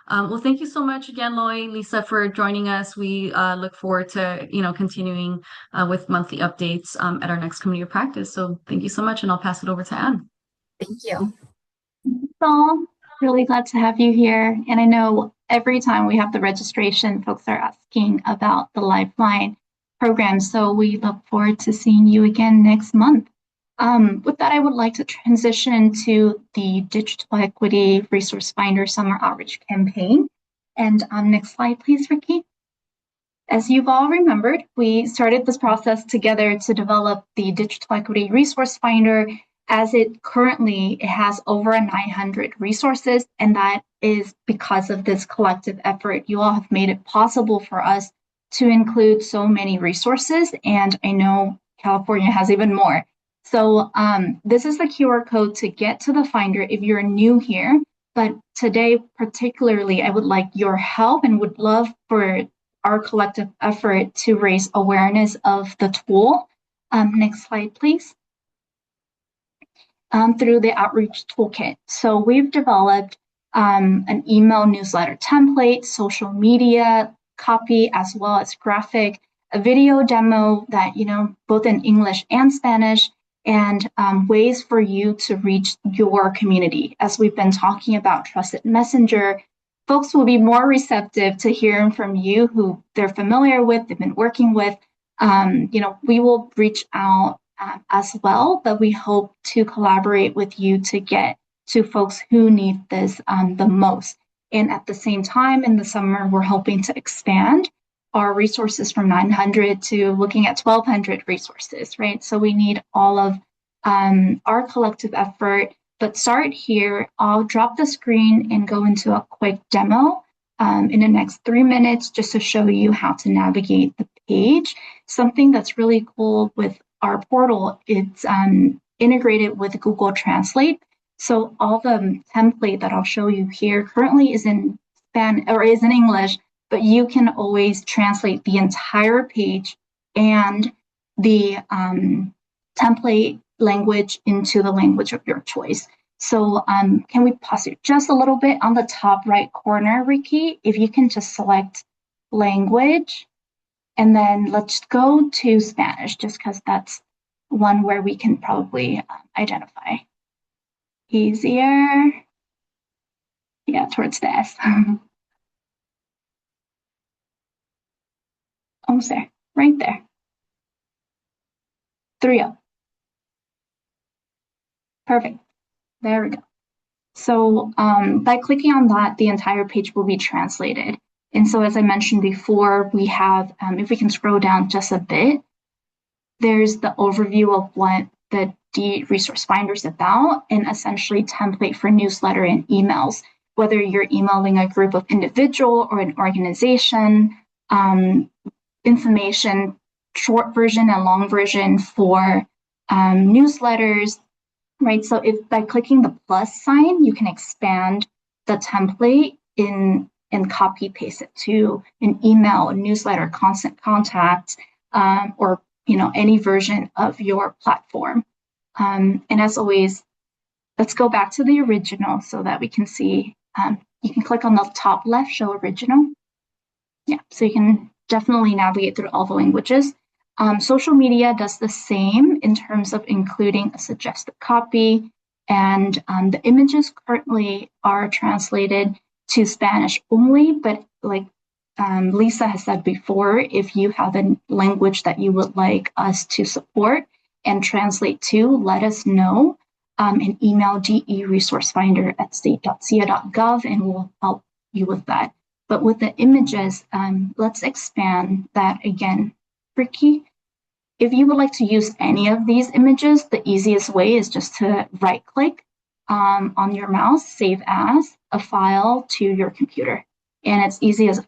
Well, thank you so much again, Loy, Lisa, for joining us. We look forward to, continuing with monthly updates at our next community of practice. So thank you so much, and I'll pass it over to Anne. Thank you. So really glad to have you here. And I know every time we have the registration, folks are asking about the Lifeline program. So we look forward to seeing you again next month. With that, I would like to transition to the Digital Equity Resource Finder Summer Outreach Campaign. And next slide, please, Ricky. As you've all remembered, we started this process together to develop the Digital Equity Resource Finder. As it currently has over 900 resources, and that is because of this collective effort. You all have made it possible for us to include so many resources, and I know California has even more. So this is the QR code to get to the Finder if you're new here. But today, particularly, I would like your help and would love for our collective effort to raise awareness of the tool. Next slide, please. Through the outreach toolkit. So we've developed an email newsletter template, social media copy, as well as graphic, a video demo that, both in English and Spanish, and ways for you to reach your community. As we've been talking about Trusted Messenger, folks will be more receptive to hearing from you who they're familiar with, they've been working with. We will reach out as well, but we hope to collaborate with you to get to folks who need this the most. And at the same time, in the summer, we're hoping to expand our resources from 900 to looking at 1,200 resources, right? So we need all of our collective effort, but start here. I'll drop the screen and go into a quick demo in the next 3 minutes just to show you how to navigate the page. Something that's really cool with our portal, it's integrated with Google Translate. So all the template that I'll show you here currently is in is in English, but you can always translate the entire page and the template language into the language of your choice. So can we pause it just a little bit on the top right corner, Ricky? If you can just select language. And then let's go to Spanish, just because that's one where we can probably identify easier. Yeah, towards the S. Almost there, right there. 3 up. Perfect. There we go. So by clicking on that, the entire page will be translated. And so, as I mentioned before, we have, if we can scroll down just a bit, there's the overview of what the D Resource Finder is about, and essentially template for newsletter and emails, whether you're emailing a group of individual or an organization, information, short version and long version for newsletters, right? So if by clicking the plus sign, you can expand the template and copy paste it to an email, a newsletter, constant contact, or any version of your platform. And as always, let's go back to the original so that we can see. You can click on the top left, show original. Yeah, so you can definitely navigate through all the languages. Social media does the same in terms of including a suggested copy, and the images currently are translated to Spanish only, but like Lisa has said before, if you have a language that you would like us to support and translate to, let us know and email geresourcefinder@state.ca.gov and we'll help you with that. But with the images, let's expand that again. Ricky, If you would like to use any of these images, the easiest way is just to right-click on your mouse, save as a file to your computer. And it's easy as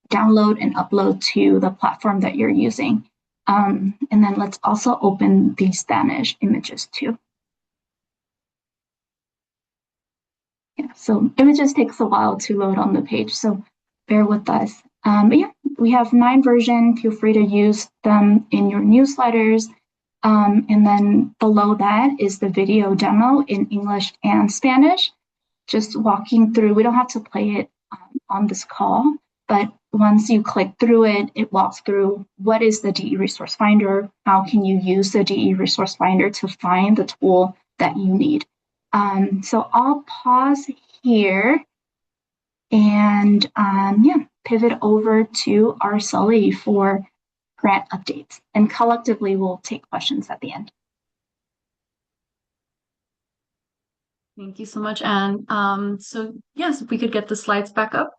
download and upload to the platform that you're using. And then let's also open the Spanish images too. Yeah, so images takes a while to load on the page, so bear with us. But yeah, we have 9 versions. Feel free to use them in your newsletters. And then below that is the video demo in English and Spanish. Just walking through, we don't have to play it on this call, but once you click through it, it walks through what is the DE Resource Finder, how can you use the DE Resource Finder to find the tool that you need. So I'll pause here and yeah, pivot over to our Sully for grant updates, and collectively we'll take questions at the end. Thank you so much, Anne. So yes, if we could get the slides back up.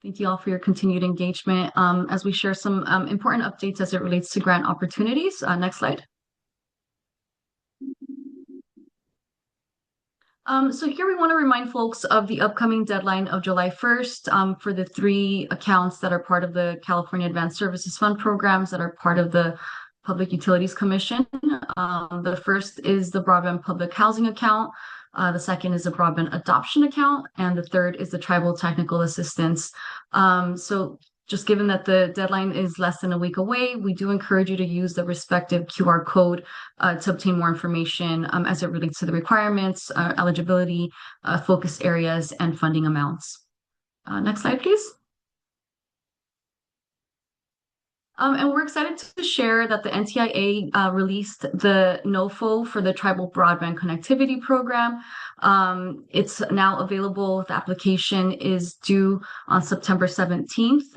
Thank you all for your continued engagement as we share some important updates as it relates to grant opportunities. Next slide. So here we want to remind folks of the upcoming deadline of July 1st for the 3 accounts that are part of the California Advanced Services Fund programs that are part of the Public Utilities Commission. The first is the Broadband Public Housing Account. The second is the Broadband Adoption Account. And the third is the Tribal Technical Assistance. So just given that the deadline is less than a week away, we do encourage you to use the respective QR code to obtain more information as it relates to the requirements, eligibility, focus areas, and funding amounts. Next slide, please. And we're excited to share that the NTIA released the NOFO for the Tribal Broadband Connectivity Program. It's now available. The application is due on September 17th.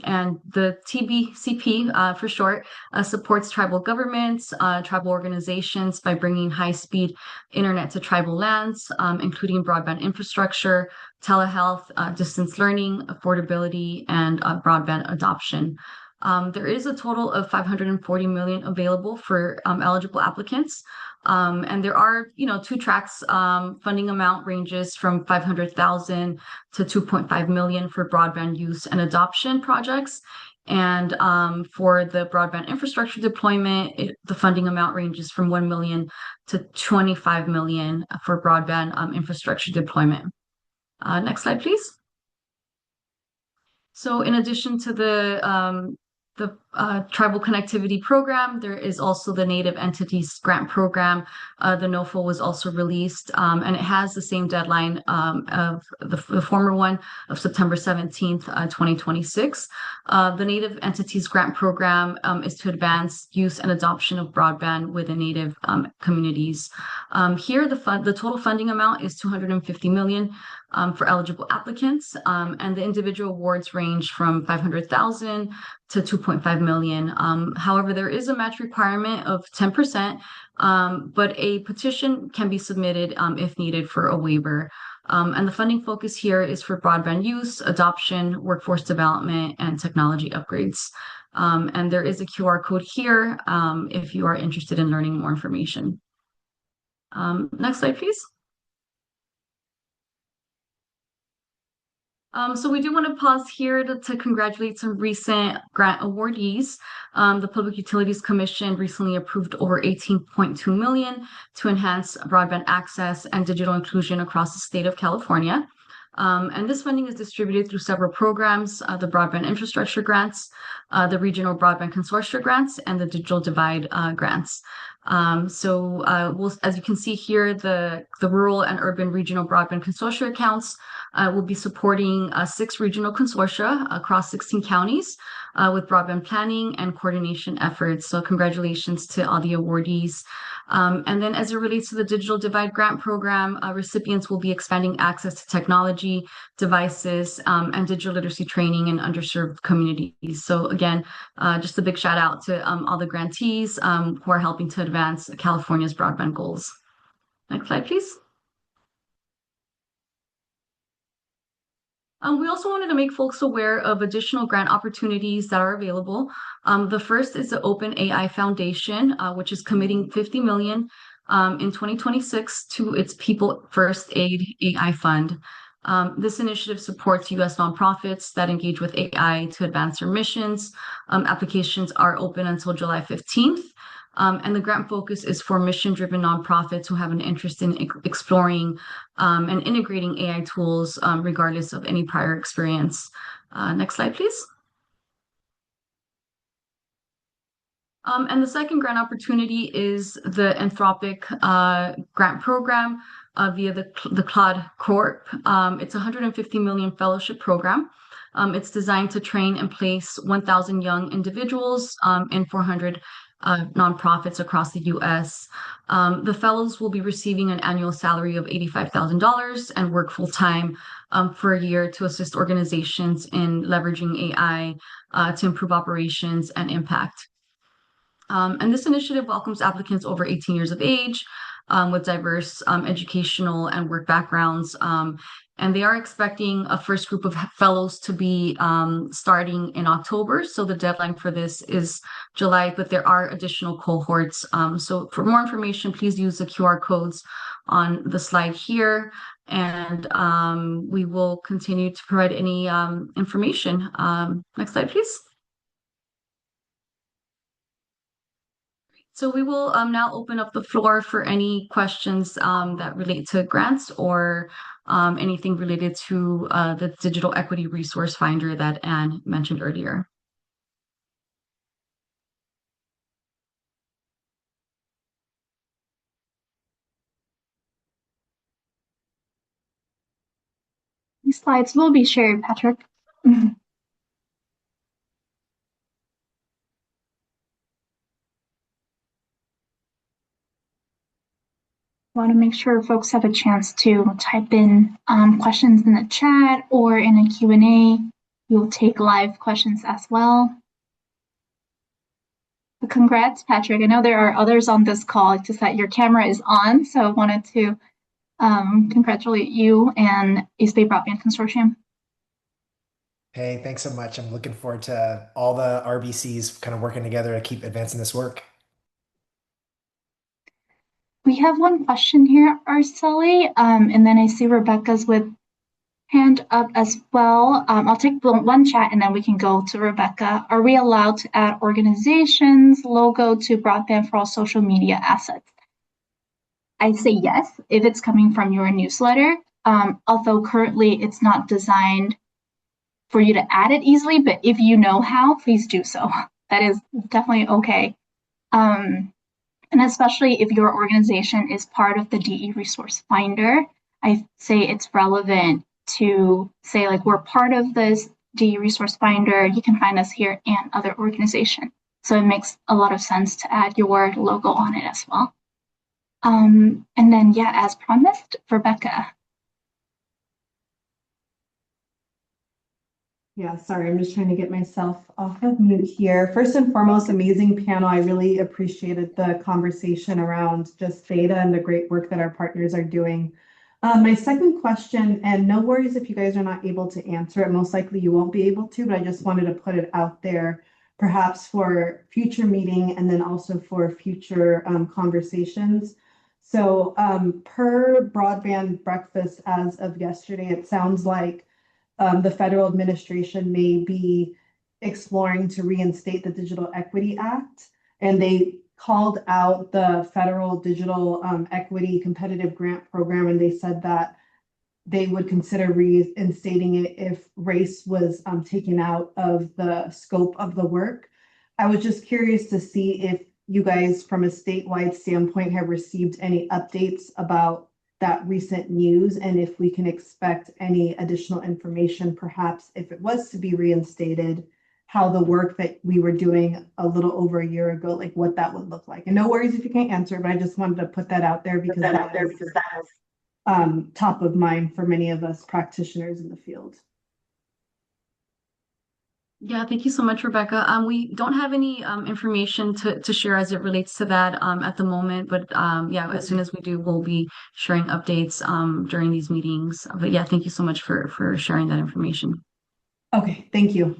And the TBCP, for short, supports tribal governments, tribal organizations by bringing high-speed internet to tribal lands, including broadband infrastructure, telehealth, distance learning, affordability, and broadband adoption. There is a total of $540 million available for eligible applicants. And there are, 2 tracks. Funding amount ranges from $500,000 to $2.5 million for broadband use and adoption projects. And for the broadband infrastructure deployment, the funding amount ranges from $1 million to $25 million for broadband infrastructure deployment. Next slide, please. So in addition to the Tribal Connectivity Program, there is also the Native Entities Grant Program. The NOFO was also released, and it has the same deadline of the former one of September 17th, 2026. The Native Entities Grant Program is to advance use and adoption of broadband within Native communities. Here, the total funding amount is $250 million for eligible applicants, and the individual awards range from $500,000 to $2.5 million. However, there is a match requirement of 10%, but a petition can be submitted if needed for a waiver. And the funding focus here is for broadband use, adoption, workforce development, and technology upgrades. And there is a QR code here if you are interested in learning more information. Next slide, please. So we do want to pause here to congratulate some recent grant awardees. The Public Utilities Commission recently approved over $18.2 million to enhance broadband access and digital inclusion across the state of California. And this funding is distributed through several programs, the Broadband Infrastructure Grants, the Regional Broadband Consortia Grants, and the Digital Divide Grants. As you can see here, the Rural and Urban Regional Broadband Consortia accounts will be supporting 6 regional consortia across 16 counties with broadband planning and coordination efforts. So congratulations to all the awardees. And then as it relates to the Digital Divide Grant Program, recipients will be expanding access to technology, devices, and digital literacy training in underserved communities. So again, just a big shout out to all the grantees who are helping to advance California's broadband goals. Next slide, please. We also wanted to make folks aware of additional grant opportunities that are available. The first is the Open AI Foundation, which is committing $50 million in 2026 to its People First Aid AI Fund. This initiative supports U.S. nonprofits that engage with AI to advance their missions. Applications are open until July 15th. And the grant focus is for mission-driven nonprofits who have an interest in exploring and integrating AI tools regardless of any prior experience. Next slide, please. And the second grant opportunity is the Anthropic grant program via the Claude Corp. It's a $150 million fellowship program. It's designed to train and place 1,000 young individuals in 400 nonprofits across the U.S. The fellows will be receiving an annual salary of $85,000 and work full-time for a year to assist organizations in leveraging AI to improve operations and impact. And this initiative welcomes applicants over 18 years of age with diverse educational and work backgrounds. And they are expecting a first group of fellows to be starting in October. So the deadline for this is July, but there are additional cohorts. So for more information, please use the QR codes on the slide here. And we will continue to provide any information. Next slide, please. So we will now open up the floor for any questions that relate to grants or anything related to the Digital Equity Resource Finder that Anne mentioned earlier. These slides will be shared, Patrick. Want to make sure folks have a chance to type in questions in the chat or in a Q&A. We will take live questions as well. But congrats, Patrick. I know there are others on this call, just that your camera is on, so I wanted to congratulate you and East Bay Broadband Consortium. Hey, thanks so much. I'm looking forward to all the RBCs kind of working together to keep advancing this work. We have one question here, Arceli, and then I see Rebecca's with hand up as well. I'll take one chat and then we can go to Rebecca. Are we allowed to add organizations logo to Broadband for All social media assets? I say yes, if it's coming from your newsletter, although currently it's not designed for you to add it easily, but if you know how, please do so. That is definitely okay. And especially if your organization is part of the DE Resource Finder, I say it's relevant to say, like, we're part of this DE Resource Finder. You can find us here and other organizations. So it makes a lot of sense to add your logo on it as well. And then, yeah, as promised, Rebecca. Yeah, sorry, I'm just trying to get myself off of mute here. First and foremost, amazing panel. I really appreciated the conversation around just data and the great work that our partners are doing. My second question, and no worries if you guys are not able to answer it, most likely you won't be able to, but I just wanted to put it out there, perhaps for future meeting and then also for future conversations. So per Broadband Breakfast as of yesterday, it sounds like the federal administration may be exploring to reinstate the Digital Equity Act, and they called out the federal Digital Equity Competitive Grant Program, and they said that they would consider reinstating it if race was taken out of the scope of the work. I was just curious to see if you guys, from a statewide standpoint, have received any updates about that recent news, and if we can expect any additional information, perhaps if it was to be reinstated, how the work that we were doing a little over a year ago, like what that would look like. And no worries if you can't answer, but I just wanted to put that out there because that is top of mind for many of us practitioners in the field. Yeah, thank you so much, Rebecca. We don't have any information to share as it relates to that at the moment, but yeah, as soon as we do, we'll be sharing updates during these meetings. But yeah, thank you so much for sharing that information. Okay, thank you.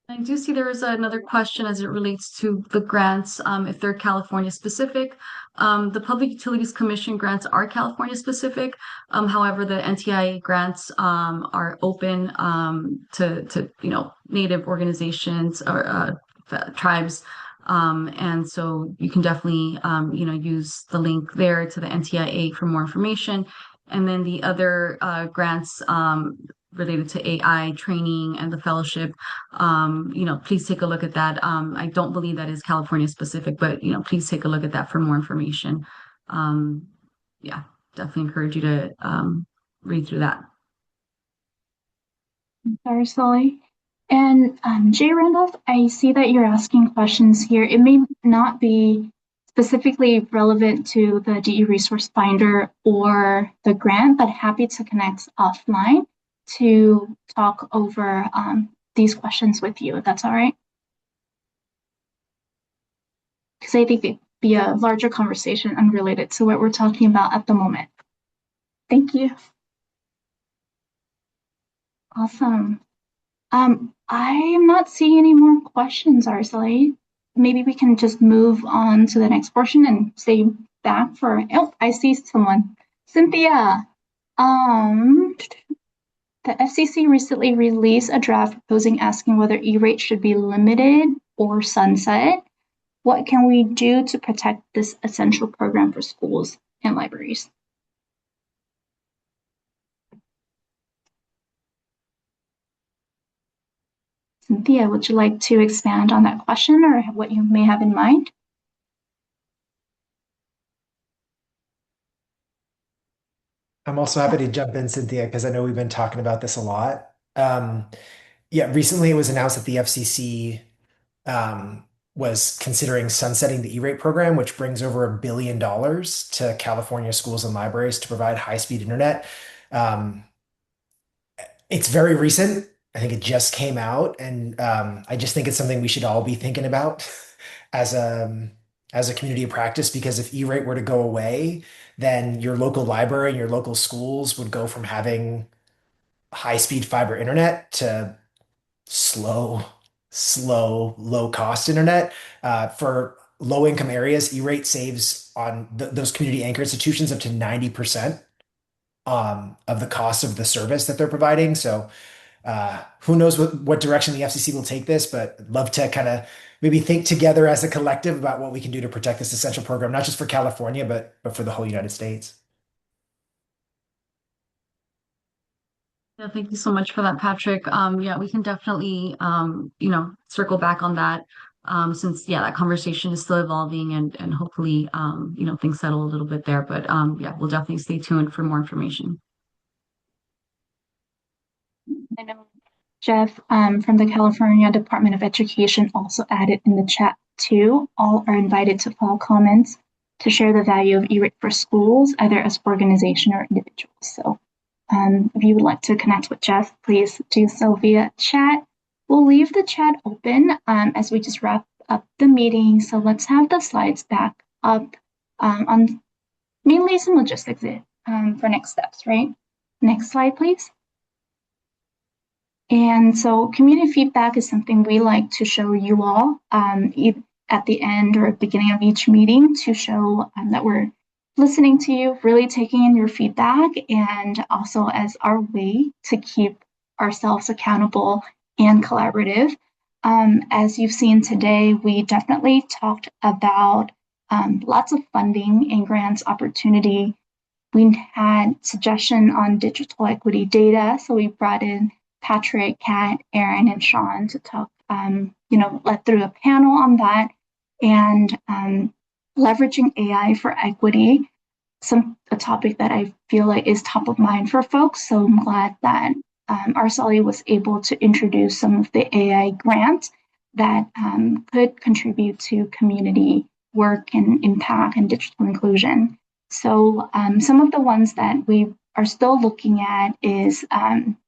I do see there is another question as it relates to the grants, if they're California specific. The Public Utilities Commission grants are California specific. However, the NTIA grants are open to Native organizations or tribes. And so you can definitely use the link there to the NTIA for more information. And then the other grants related to AI training and the fellowship, please take a look at that. I don't believe that is California specific, but please take a look at that for more information. Yeah, definitely encourage you to read through that. Araceli. And Jay Randolph, I see that you're asking questions here. It may not be specifically relevant to the DE Resource Finder or the grant, but happy to connect offline to talk over these questions with you, if that's all right. Because I think it'd be a larger conversation unrelated to what we're talking about at the moment. Thank you. Awesome. I am not seeing any more questions, Araceli. Maybe we can just move on to the next portion and stay back for, oh, I see someone. Cynthia. The FCC recently released a draft proposing asking whether E-rate should be limited or sunset. What can we do to protect this essential program for schools and libraries? Cynthia, would you like to expand on that question or what you may have in mind? I'm also happy to jump in, Cynthia, because I know we've been talking about this a lot. Yeah, recently it was announced that the FCC was considering sunsetting the E-rate program, which brings over $1 billion to California schools and libraries to provide high-speed internet. It's very recent. I think it just came out, and I just think it's something we should all be thinking about as a community of practice. Because if E-rate were to go away, then your local library and your local schools would go from having high-speed fiber internet to slow, low-cost internet. For low-income areas, E-rate saves on those community anchor institutions up to 90% of the cost of the service that they're providing. So who knows what direction the FCC will take this, but I'd love to kind of maybe think together as a collective about what we can do to protect this essential program, not just for California, but for the whole United States. Yeah, thank you so much for that, Patrick. Yeah, we can definitely circle back on that. Since that conversation is still evolving and hopefully things settle a little bit there. But yeah, we'll definitely stay tuned for more information. I know Jeff from the California Department of Education also added in the chat too. All are invited to file comments to share the value of E-rate for schools, either as organization or individuals. So if you would like to connect with Jeff, please do so via chat. We'll leave the chat open as we just wrap up the meeting. So let's have the slides back up on mainly some logistics for next steps, right? Next slide, please. And so community feedback is something we like to show you all at the end or beginning of each meeting to show that we're listening to you, really taking in your feedback, and also as our way to keep ourselves accountable and collaborative. As you've seen today, we definitely talked about lots of funding and grants opportunity. We had suggestion on digital equity data, so we brought in Patrick, Kat, Aaron, and Sean to talk, led through a panel on that, and leveraging AI for equity, a topic that I feel like is top of mind for folks. So I'm glad that Araceli was able to introduce some of the AI grants that could contribute to community work and impact and digital inclusion. So some of the ones that we are still looking at is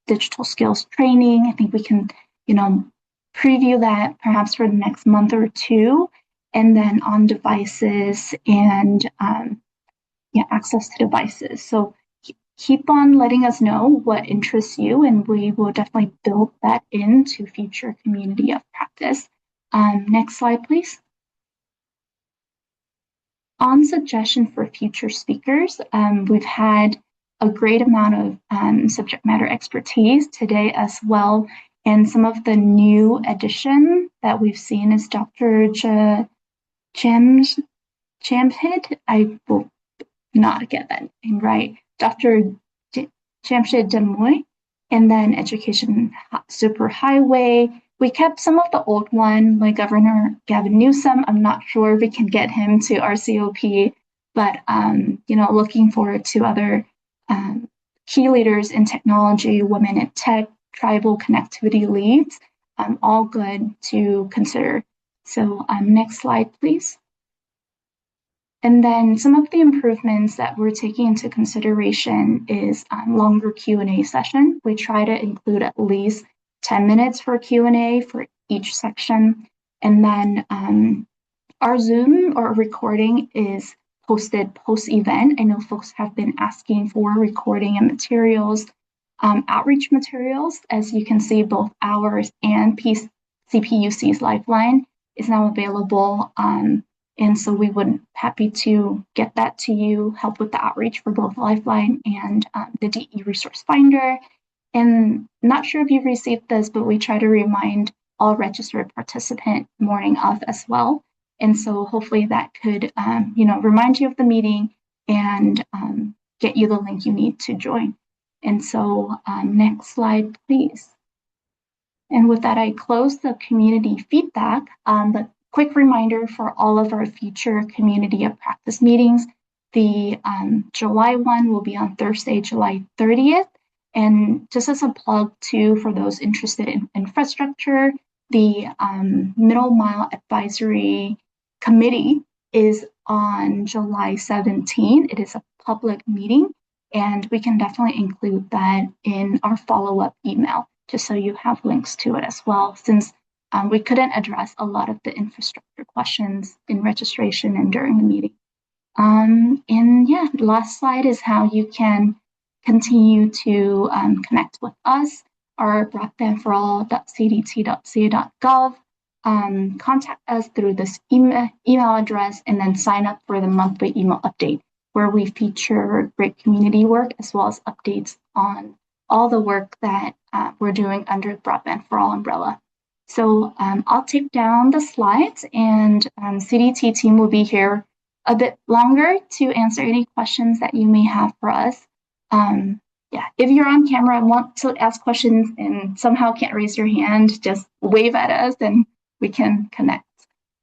digital skills training. I think we can, preview that perhaps for the next month or two, and then on devices and access to devices. So keep on letting us know what interests you, and we will definitely build that into future community of practice. Next slide, please. On suggestion for future speakers, we've had a great amount of subject matter expertise today as well. And some of the new addition that we've seen is Dr. Jamshid. I will not get that name right. Dr. Jamshid Damoy, and then Education Superhighway. We kept some of the old one, like Governor Gavin Newsom. I'm not sure if we can get him to RCOP, but looking forward to other key leaders in technology, women in tech, tribal connectivity leads, all good to consider. So next slide, please. And then some of the improvements that we're taking into consideration is longer Q&A session. We try to include at least 10 minutes for Q&A for each section. And then our Zoom or recording is posted post-event. I know folks have been asking for recording and materials, outreach materials. As you can see, both ours and CPUC's Lifeline is now available. And so we would happy to get that to you, help with the outreach for both Lifeline and the DE Resource Finder. And not sure if you've received this, but we try to remind all registered participant morning of as well. And so hopefully that could, remind you of the meeting and get you the link you need to join. And so next slide, please. And with that, I close the community feedback, but quick reminder for all of our future community of practice meetings. The July one will be on Thursday, July 30th. And just as a plug too, for those interested in infrastructure, the Middle Mile Advisory Committee is on July 17th. It is a public meeting, and we can definitely include that in our follow-up email, just so you have links to it as well, since we couldn't address a lot of the infrastructure questions in registration and during the meeting. The last slide is how you can continue to connect with us. Our broadbandforall.cdt.ca.gov. Contact us through this email address, and then sign up for the monthly email update, where we feature great community work as well as updates on all the work that we're doing under Broadband for All umbrella. So I'll take down the slides, and CDT team will be here a bit longer to answer any questions that you may have for us. If you're on camera and want to ask questions and somehow can't raise your hand, just wave at us and we can connect.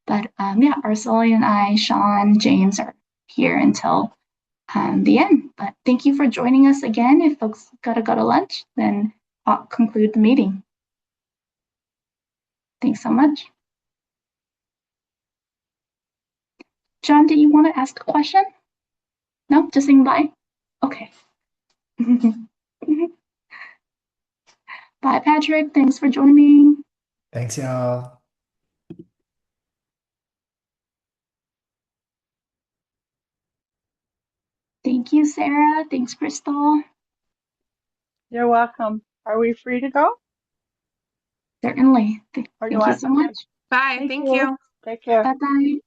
But Araceli and I, Sean, James are here until the end. But thank you for joining us again. If folks gotta go to lunch, then I'll conclude the meeting. Thanks so much. John, did you want to ask a question? No, just saying bye? Okay. Bye, Patrick. Thanks for joining. Thanks, y'all. Thank you, Sarah. Thanks, Crystal. You're welcome. Are we free to go? Certainly. Thank you so much. Bye. Thank you. Take care. Bye-bye.